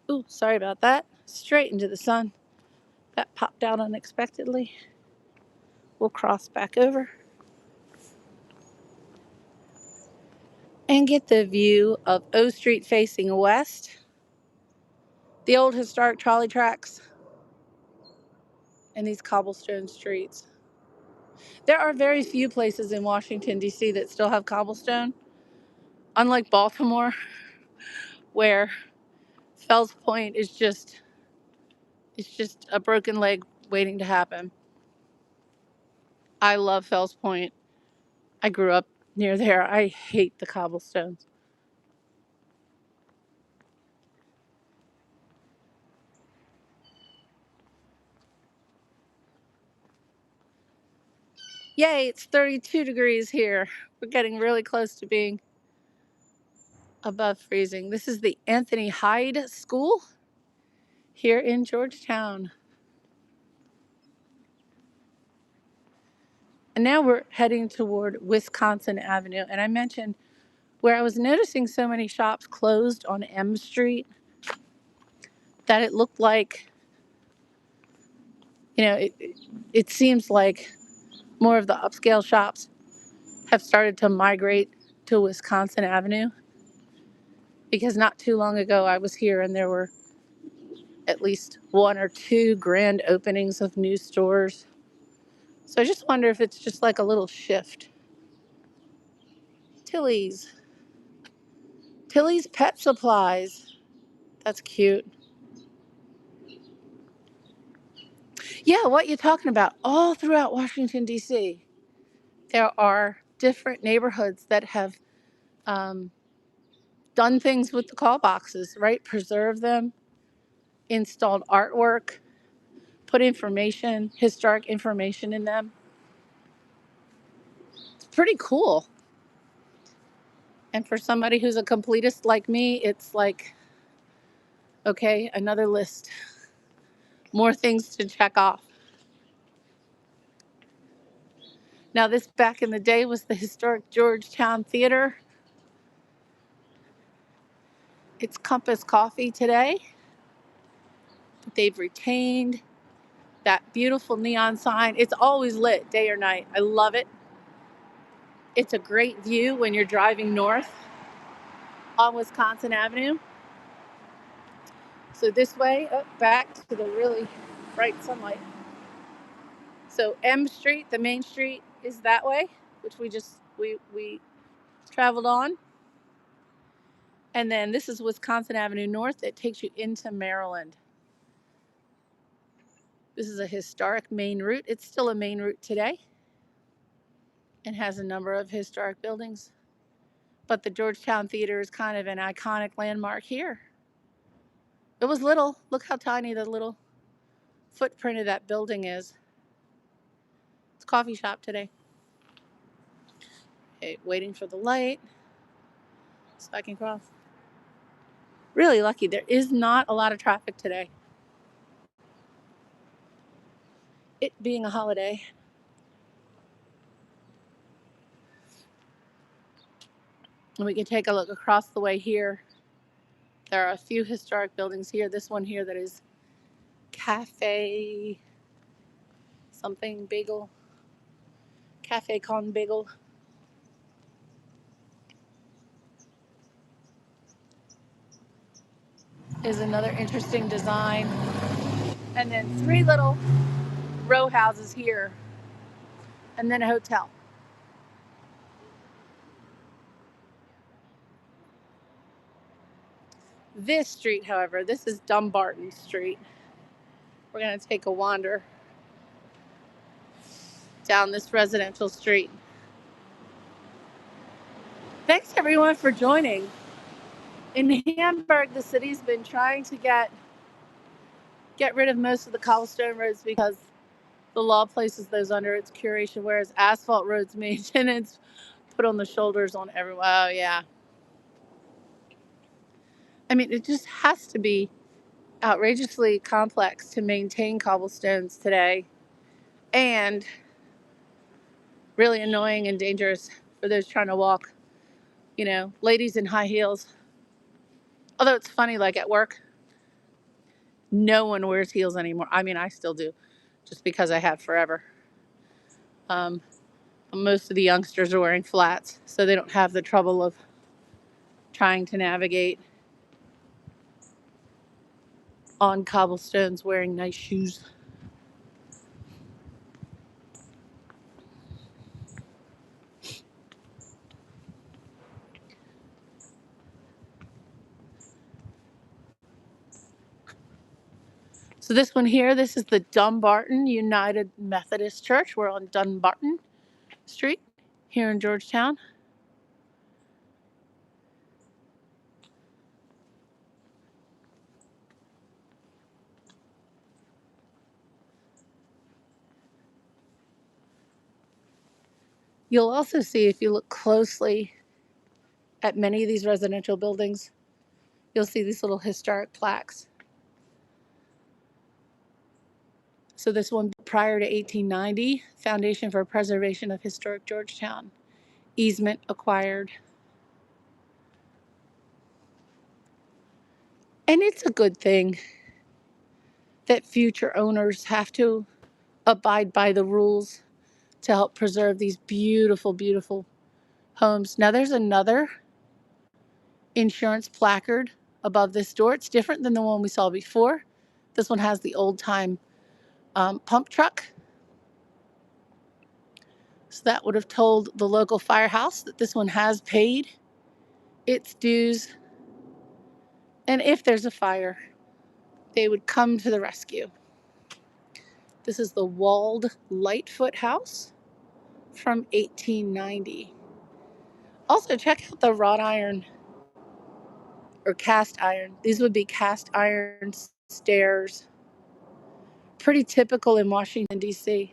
Speaker 1: Ooh, sorry about that. Straight into the sun. That popped out unexpectedly. We'll cross back over and get the view of O Street facing west, the old historic trolley tracks, and these cobblestone streets. There are very few places in Washington, D.C. that still have cobblestone, unlike Baltimore, where Fells Point is just a broken leg waiting to happen. I love Fells Point. I grew up near there. I hate the cobblestones. Yay, it's 32 degrees here. We're getting really close to being above freezing. This is the Anthony Hyde School here in Georgetown. And now we're heading toward Wisconsin Avenue. And I mentioned where I was noticing so many shops closed on M Street that it looked like, it seems like more of the upscale shops have started to migrate to Wisconsin Avenue. Because not too long ago I was here and there were at least one or two grand openings of new stores. So I just wonder if it's just like a little shift. Tilly's Pet Supplies. That's cute. Yeah, what you talking about? All throughout Washington, D.C., there are different neighborhoods that have done things with the call boxes, right? Preserve them, installed artwork, put historic information in them. It's pretty cool. And for somebody who's a completist like me, it's like, okay, another list. More things to check off. Now, this back in the day was the historic Georgetown Theater. It's Compass Coffee today. They've retained that beautiful neon sign. It's always lit day or night. I love it. It's a great view when you're driving north on Wisconsin Avenue. So this way, back to the really bright sunlight. So M Street, the main street, is that way, which we traveled on. And then this is Wisconsin Avenue North. It takes you into Maryland. This is a historic main route. It's still a main route today and has a number of historic buildings. But the Georgetown Theater is kind of an iconic landmark here. It was little. Look how tiny the little footprint of that building is. It's a coffee shop today. Okay, waiting for the light so I can cross. Really lucky. There is not a lot of traffic today. It being a holiday. And we can take a look across the way here. There are a few historic buildings here. This one here that is Cafe something Bagel. Cafe Con Bagel. Is another interesting design. And then 3 little row houses here. And then a hotel. This street, however, this is Dumbarton Street. We're going to take a wander down this residential street. Thanks everyone for joining. In Hamburg, the city's been trying to get rid of most of the cobblestone roads because the law places those under its curation, whereas asphalt roads maintenance put on the shoulders on everyone. Oh yeah. I mean, it just has to be outrageously complex to maintain cobblestones today, and really annoying and dangerous for those trying to walk. Ladies in high heels. Although it's funny, like at work, no one wears heels anymore. I mean, I still do, just because I have forever. Um, most of the youngsters are wearing flats, so they don't have the trouble of trying to navigate on cobblestones wearing nice shoes. So this one here, this is the Dumbarton United Methodist Church. We're on Dumbarton Street here in Georgetown. You'll also see, if you look closely at many of these residential buildings, you'll see these little historic plaques. So this one, prior to 1890, Foundation for Preservation of Historic Georgetown, easement acquired. And it's a good thing that future owners have to abide by the rules to help preserve these beautiful, beautiful homes. Now there's another insurance placard above this door. It's different than the one we saw before. This one has the old time pump truck. So that would have told the local firehouse that this one has paid its dues. And if there's a fire, they would come to the rescue. This is the walled Lightfoot house from 1890. Also, check out the wrought iron or cast iron. These would be cast iron stairs. Pretty typical in Washington, D.C.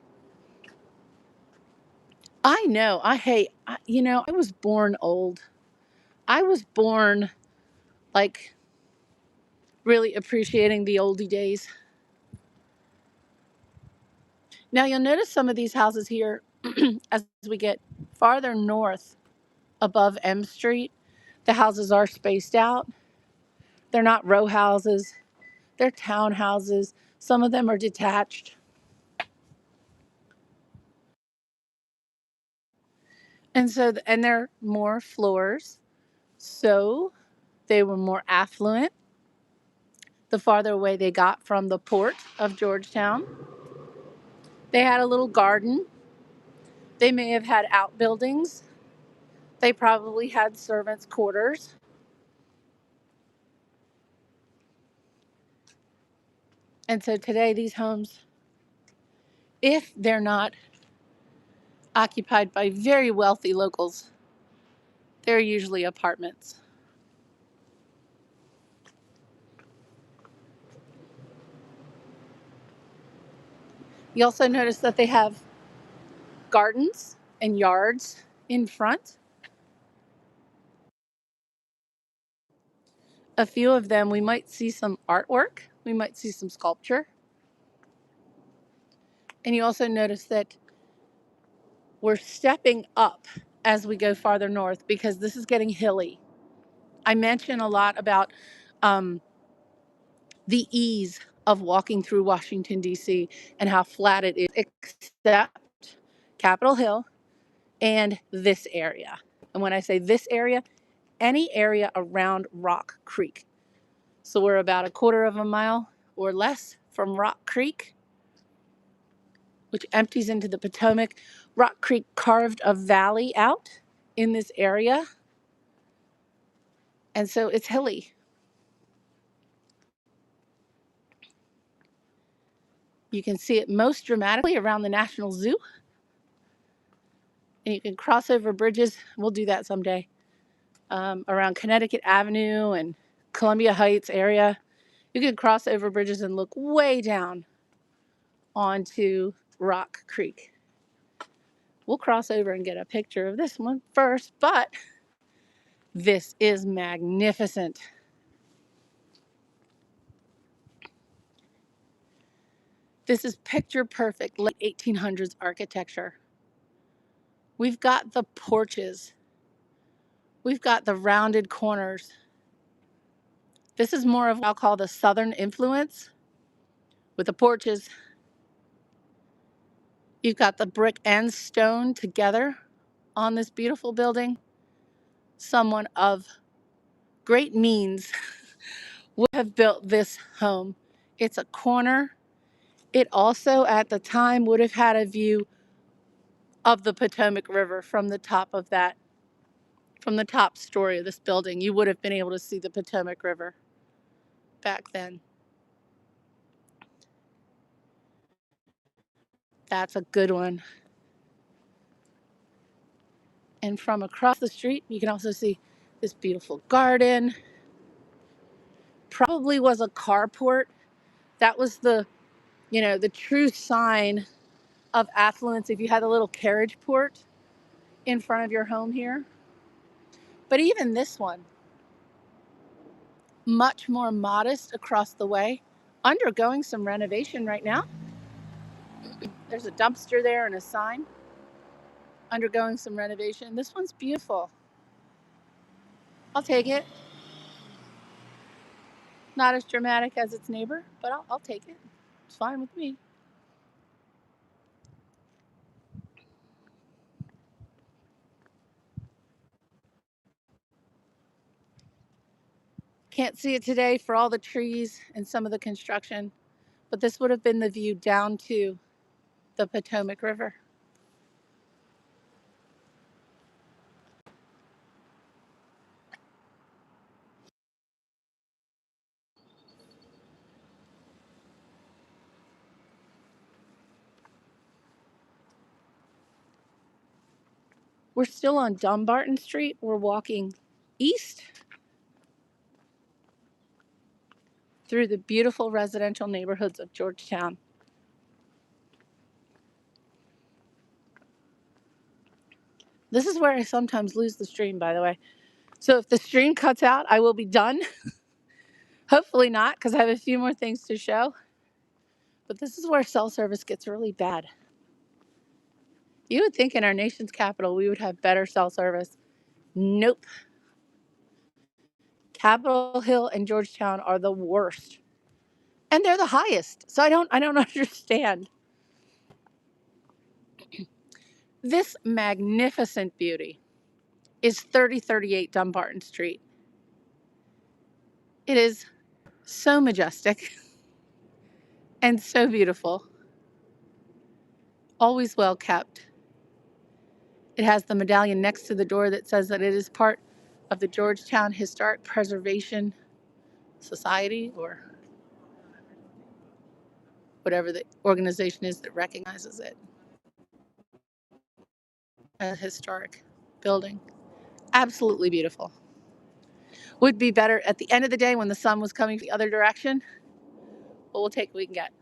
Speaker 1: I know. I was born old. I was born like really appreciating the oldie days. Now you'll notice some of these houses here as we get farther north above M Street, the houses are spaced out. They're not row houses, they're townhouses. Some of them are detached. And they're more floors. So they were more affluent the farther away they got from the port of Georgetown. They had a little garden. They may have had outbuildings. They probably had servants' quarters. And so today, these homes, if they're not occupied by very wealthy locals, they're usually apartments. You also notice that they have gardens and yards in front. A few of them, we might see some artwork, we might see some sculpture. And you also notice that we're stepping up as we go farther north because this is getting hilly. I mention a lot about the ease of walking through Washington, D.C., and how flat it is, except Capitol Hill and this area. And when I say this area, any area around Rock Creek. So we're about a quarter of a mile or less from Rock Creek, which empties into the Potomac. Rock Creek carved a valley out in this area, and so it's hilly. You can see it most dramatically around the National Zoo, and you can cross over bridges. We'll do that someday. around Connecticut Avenue and Columbia Heights area. You can cross over bridges and look way down onto Rock Creek. We'll cross over and get a picture of this one first, but this is magnificent. This is picture perfect late 1800s architecture. We've got the porches. We've got the rounded corners. This is more of what I'll call the Southern influence with the porches. You've got the brick and stone together on this beautiful building. Someone of great means would have built this home. It's a corner. It also, at the time, would have had a view of the Potomac River from the top of that, from the top story of this building. You would have been able to see the Potomac River back then. That's a good one. And from across the street, you can also see this beautiful garden. Probably was a carport. That was the, the true sign of affluence if you had a little carriage port in front of your home here. But even this one, much more modest across the way, undergoing some renovation right now. There's a dumpster there and a sign undergoing some renovation. This one's beautiful. I'll take it. Not as dramatic as its neighbor, but I'll take it. It's fine with me. Can't see it today for all the trees and some of the construction, but this would have been the view down to the Potomac River. We're still on Dumbarton Street. We're walking east through the beautiful residential neighborhoods of Georgetown. This is where I sometimes lose the stream, by the way. So if the stream cuts out, I will be done. Hopefully not, because I have a few more things to show. But this is where cell service gets really bad. You would think in our nation's capital we would have better cell service. Nope. Capitol Hill and Georgetown are the worst. And they're the highest. So I don't understand. This magnificent beauty is 3038 Dumbarton Street. It is so majestic and so beautiful. Always well kept. It has the medallion next to the door that says that it is part of the Georgetown Historic Preservation Society, or whatever the organization is that recognizes it as a historic building. Absolutely beautiful. Would be better at the end of the day when the sun was coming the other direction, but we'll take what we can get.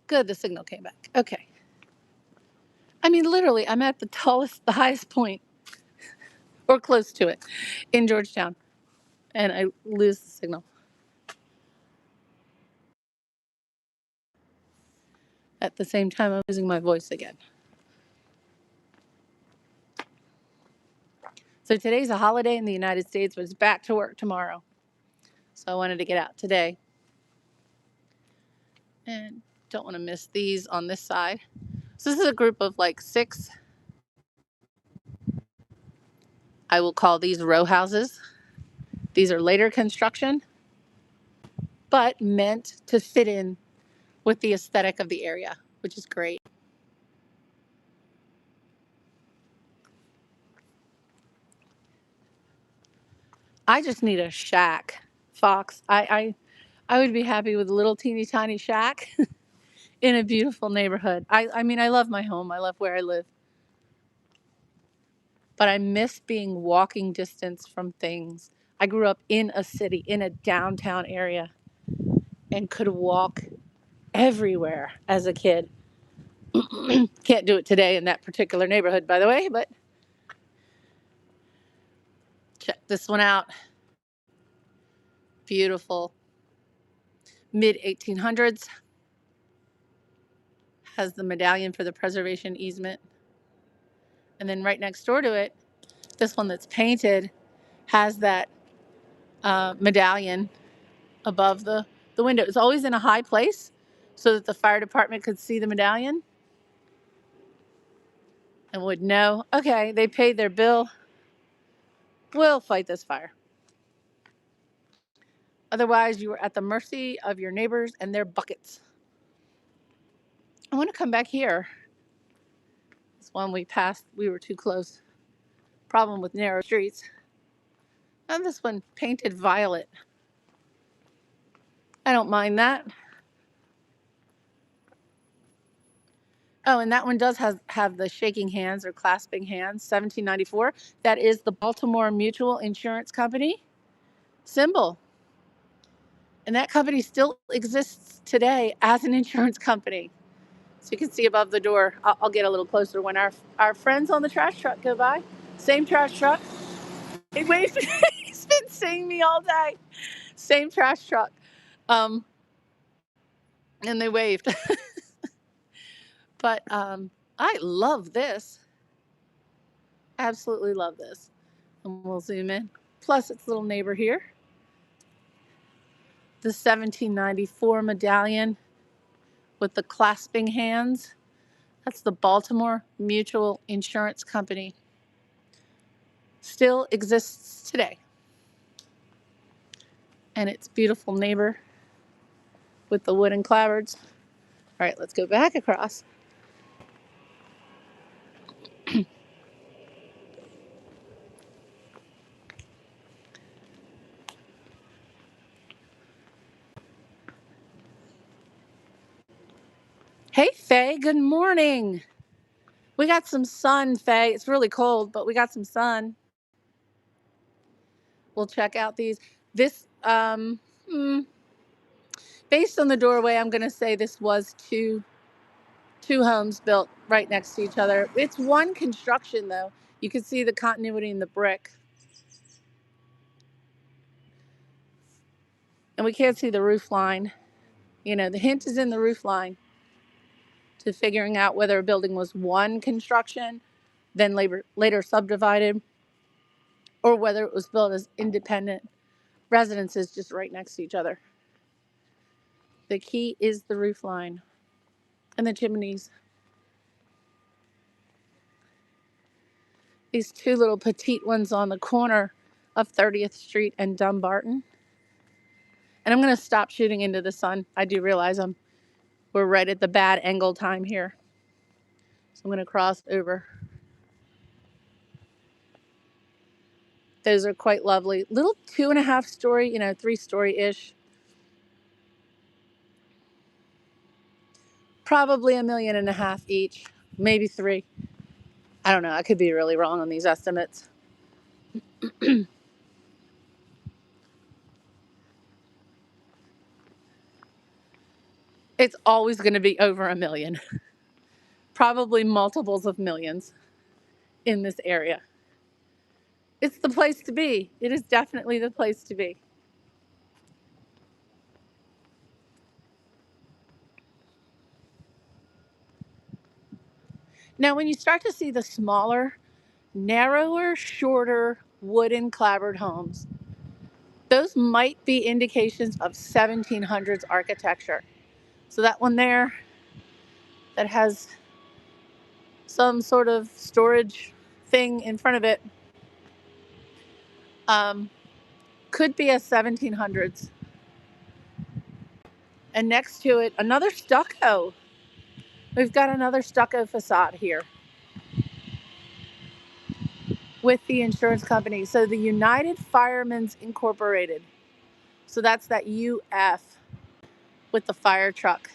Speaker 1: Good, the signal came back. Okay. I mean, literally, I'm at the highest point, or close to it, in Georgetown, and I lose the signal. At the same time, I'm losing my voice again. So today's a holiday in the United States, but it's back to work tomorrow. So I wanted to get out today. And don't want to miss these on this side. So this is a group of like 6. I will call these row houses. These are later construction, but meant to fit in with the aesthetic of the area, which is great. I just need a shack, Fox. I would be happy with a little teeny tiny shack in a beautiful neighborhood. I mean, I love my home. I love where I live. But I miss being walking distance from things. I grew up in a city, in a downtown area, and could walk everywhere as a kid. Can't do it today in that particular neighborhood, by the way, but check this one out. Beautiful. Mid 1800s. Has the medallion for the preservation easement. And then right next door to it, this one that's painted has that medallion above the window. It's always in a high place so that the fire department could see the medallion and would know, okay, they paid their bill. We'll fight this fire. Otherwise, you were at the mercy of your neighbors and their buckets. I want to come back here. This one we passed, we were too close. Problem with narrow streets. And this one painted violet. I don't mind that. Oh, and that one does have the shaking hands or clasping hands, 1794. That is the Baltimore Mutual Insurance Company symbol. And that company still exists today as an insurance company. So you can see above the door. I'll get a little closer when our friends on the trash truck go by. Same trash truck. He waves. He's been seeing me all day. Same trash truck. And they waved. But I love this. Absolutely love this. And we'll zoom in. Plus its little neighbor here. The 1794 medallion with the clasping hands. That's the Baltimore Mutual Insurance Company. Still exists today. And its beautiful neighbor with the wooden clapboards. All right, let's go back across. Hey, Faye, good morning. We got some sun, Faye. It's really cold, but we got some sun. We'll check out these. This, based on the doorway, I'm going to say this was two homes built right next to each other. It's one construction, though. You can see the continuity in the brick. And we can't see the roof line. You know, the hint is in the roof line to figuring out whether a building was one construction, then later subdivided, or whether it was built as independent residences just right next to each other. The key is the roof line and the chimneys. These two little petite ones on the corner of 30th Street and Dumbarton. And I'm going to stop shooting into the sun. I do realize we're right at the bad angle time here. So I'm going to cross over. Those are quite lovely. Little 2.5 story, 3-story-ish. Probably $1.5 million each, maybe 3. I don't know. I could be really wrong on these estimates. It's always going to be over $1 million. Probably multiples of millions in this area. It's the place to be. It is definitely the place to be. Now, when you start to see the smaller, narrower, shorter, wooden clapboard homes, those might be indications of 1700s architecture. So that one there that has some sort of storage thing in front of it could be a 1700s. And next to it, another stucco. We've got another stucco facade here. with the insurance company. So the United Firemen's Incorporated. So that's that UF with the fire truck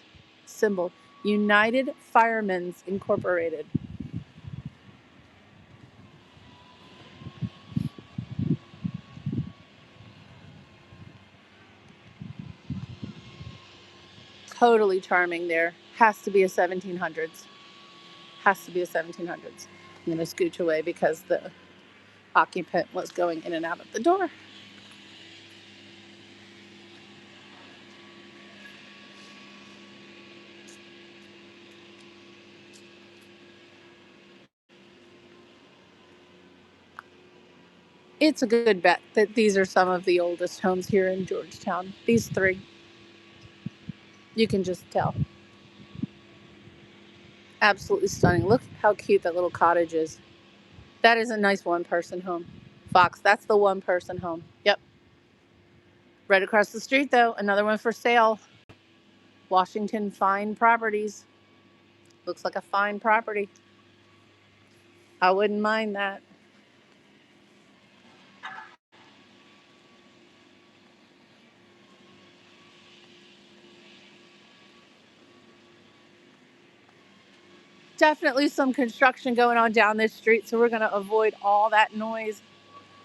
Speaker 1: symbol. United Firemen's Incorporated. Totally charming there. Has to be a 1700s. Has to be a 1700s. I'm going to scooch away because the occupant was going in and out of the door. It's a good bet that these are some of the oldest homes here in Georgetown. These three. You can just tell. Absolutely stunning. Look how cute that little cottage is. That is a nice one-person home. Fox, that's the one-person home. Yep. Right across the street, though, another one for sale. Washington Fine Properties. Looks like a fine property. I wouldn't mind that. Definitely some construction going on down this street, so we're going to avoid all that noise.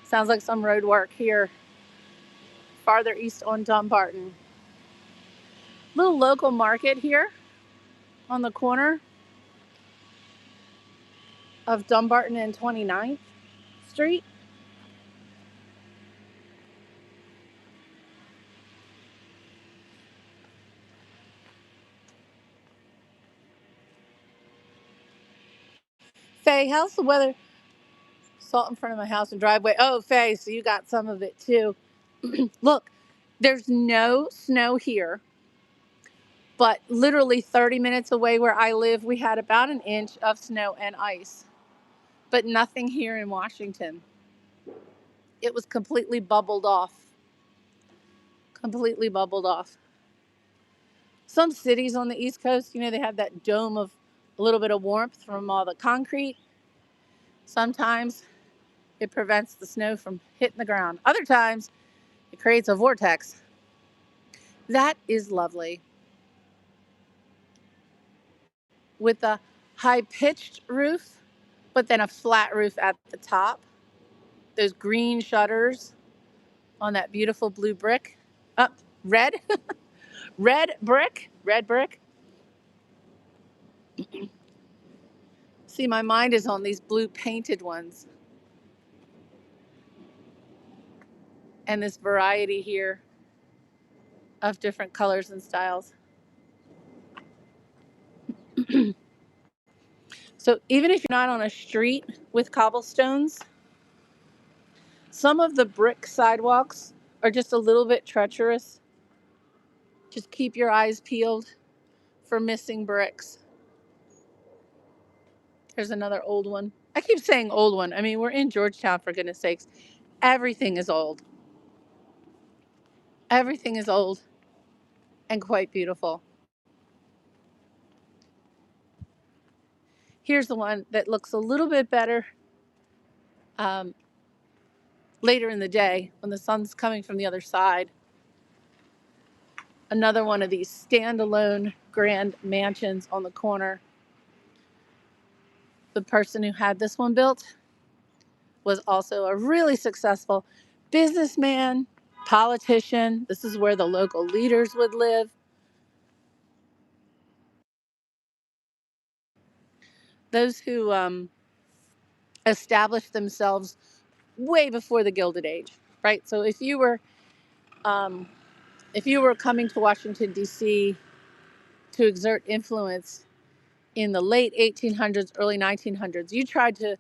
Speaker 1: Sounds like some road work here. Farther east on Dumbarton. Little local market here on the corner of Dumbarton and 29th Street. Faye, how's the weather? Salt in front of my house and driveway. Oh, Faye, so you got some of it too. Look, there's no snow here, but literally 30 minutes away where I live, we had about an inch of snow and ice, but nothing here in Washington. It was completely bubbled off. Completely bubbled off. Some cities on the East Coast, you know, they have that dome of a little bit of warmth from all the concrete. Sometimes it prevents the snow from hitting the ground. Other times it creates a vortex. That is lovely. With a high-pitched roof, but then a flat roof at the top. Those green shutters on that beautiful blue brick. Up, red, red brick, red brick. See, my mind is on these blue painted ones. And this variety here of different colors and styles. So even if you're not on a street with cobblestones, some of the brick sidewalks are just a little bit treacherous. Just keep your eyes peeled for missing bricks. There's another old one. I keep saying old one. I mean, we're in Georgetown, for goodness sakes. Everything is old. Everything is old and quite beautiful. Here's the one that looks a little bit better um, later in the day when the sun's coming from the other side. Another one of these standalone grand mansions on the corner. The person who had this one built was also a really successful businessman, politician. This is where the local leaders would live. Those who established themselves way before the Gilded Age, right? So um, if you were coming to Washington D.C. to exert influence in the late 1800s, early 1900s, you tried to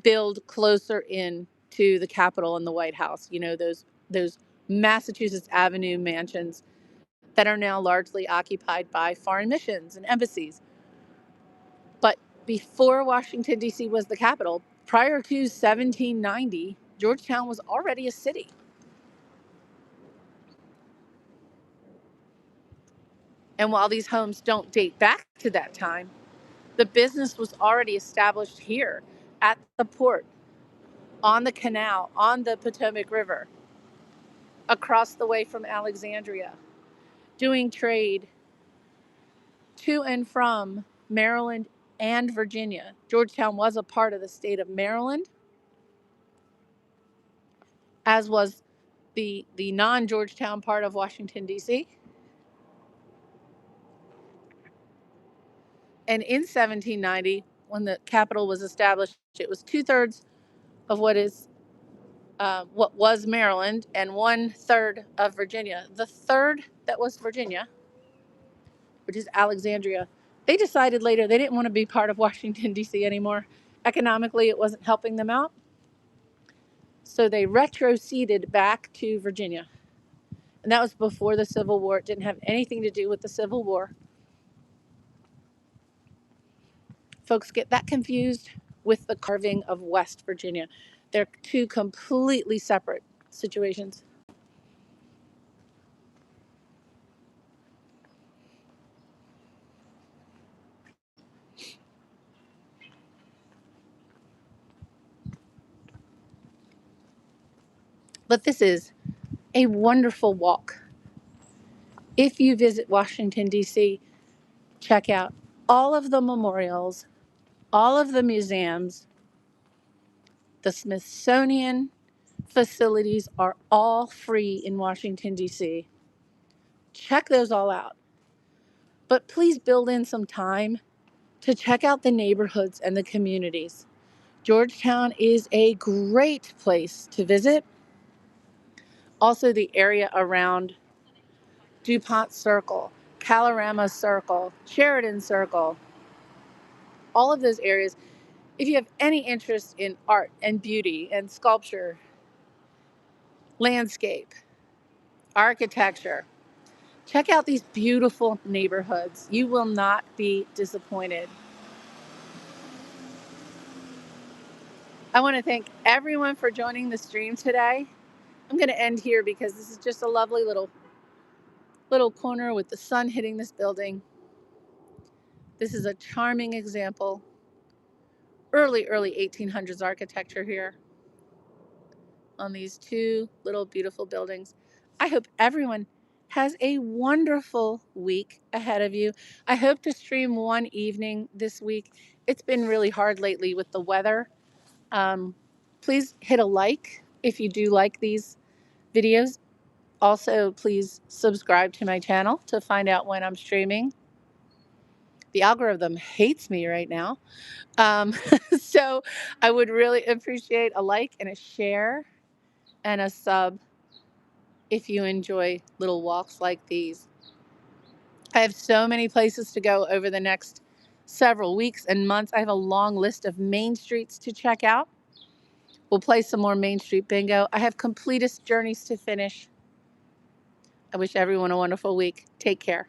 Speaker 1: build closer in to the Capitol and the White House. You know, those Massachusetts Avenue mansions that are now largely occupied by foreign missions and embassies. But before Washington, D.C. was the capital, prior to 1790, Georgetown was already a city. And while these homes don't date back to that time, the business was already established here at the port. on the canal, on the Potomac River, across the way from Alexandria, doing trade to and from Maryland and Virginia. Georgetown was a part of the state of Maryland, as was the non-Georgetown part of Washington, D.C. And in 1790, when the capital was established, it was 2/3 of what was Maryland and 1/3 of Virginia. The third that was Virginia, which is Alexandria, they decided later they didn't want to be part of Washington, D.C. anymore. Economically, it wasn't helping them out. So they retroceded back to Virginia. And that was before the Civil War. It didn't have anything to do with the Civil War. Folks get that confused with the carving of West Virginia. They're two completely separate situations. But this is a wonderful walk. If you visit Washington, D.C., check out all of the memorials, all of the museums. The Smithsonian facilities are all free in Washington, D.C. Check those all out. But please build in some time to check out the neighborhoods and the communities. Georgetown is a great place to visit. Also, the area around DuPont Circle, Calorama Circle, Sheridan Circle, all of those areas. If you have any interest in art and beauty and sculpture, landscape, architecture, check out these beautiful neighborhoods. You will not be disappointed. I want to thank everyone for joining the stream today. I'm going to end here because this is just a lovely little corner with the sun hitting this building. This is a charming example. Early 1800s architecture here on these two little beautiful buildings. I hope everyone has a wonderful week ahead of you. I hope to stream one evening this week. It's been really hard lately with the weather. Please hit a like if you do like these videos. Also, please subscribe to my channel to find out when I'm streaming. The algorithm hates me right now. So I would really appreciate a like and a share and a sub if you enjoy little walks like these. I have so many places to go over the next several weeks and months. I have a long list of main streets to check out. We'll play some more Main Street bingo. I have completist journeys to finish. I wish everyone a wonderful week. Take care.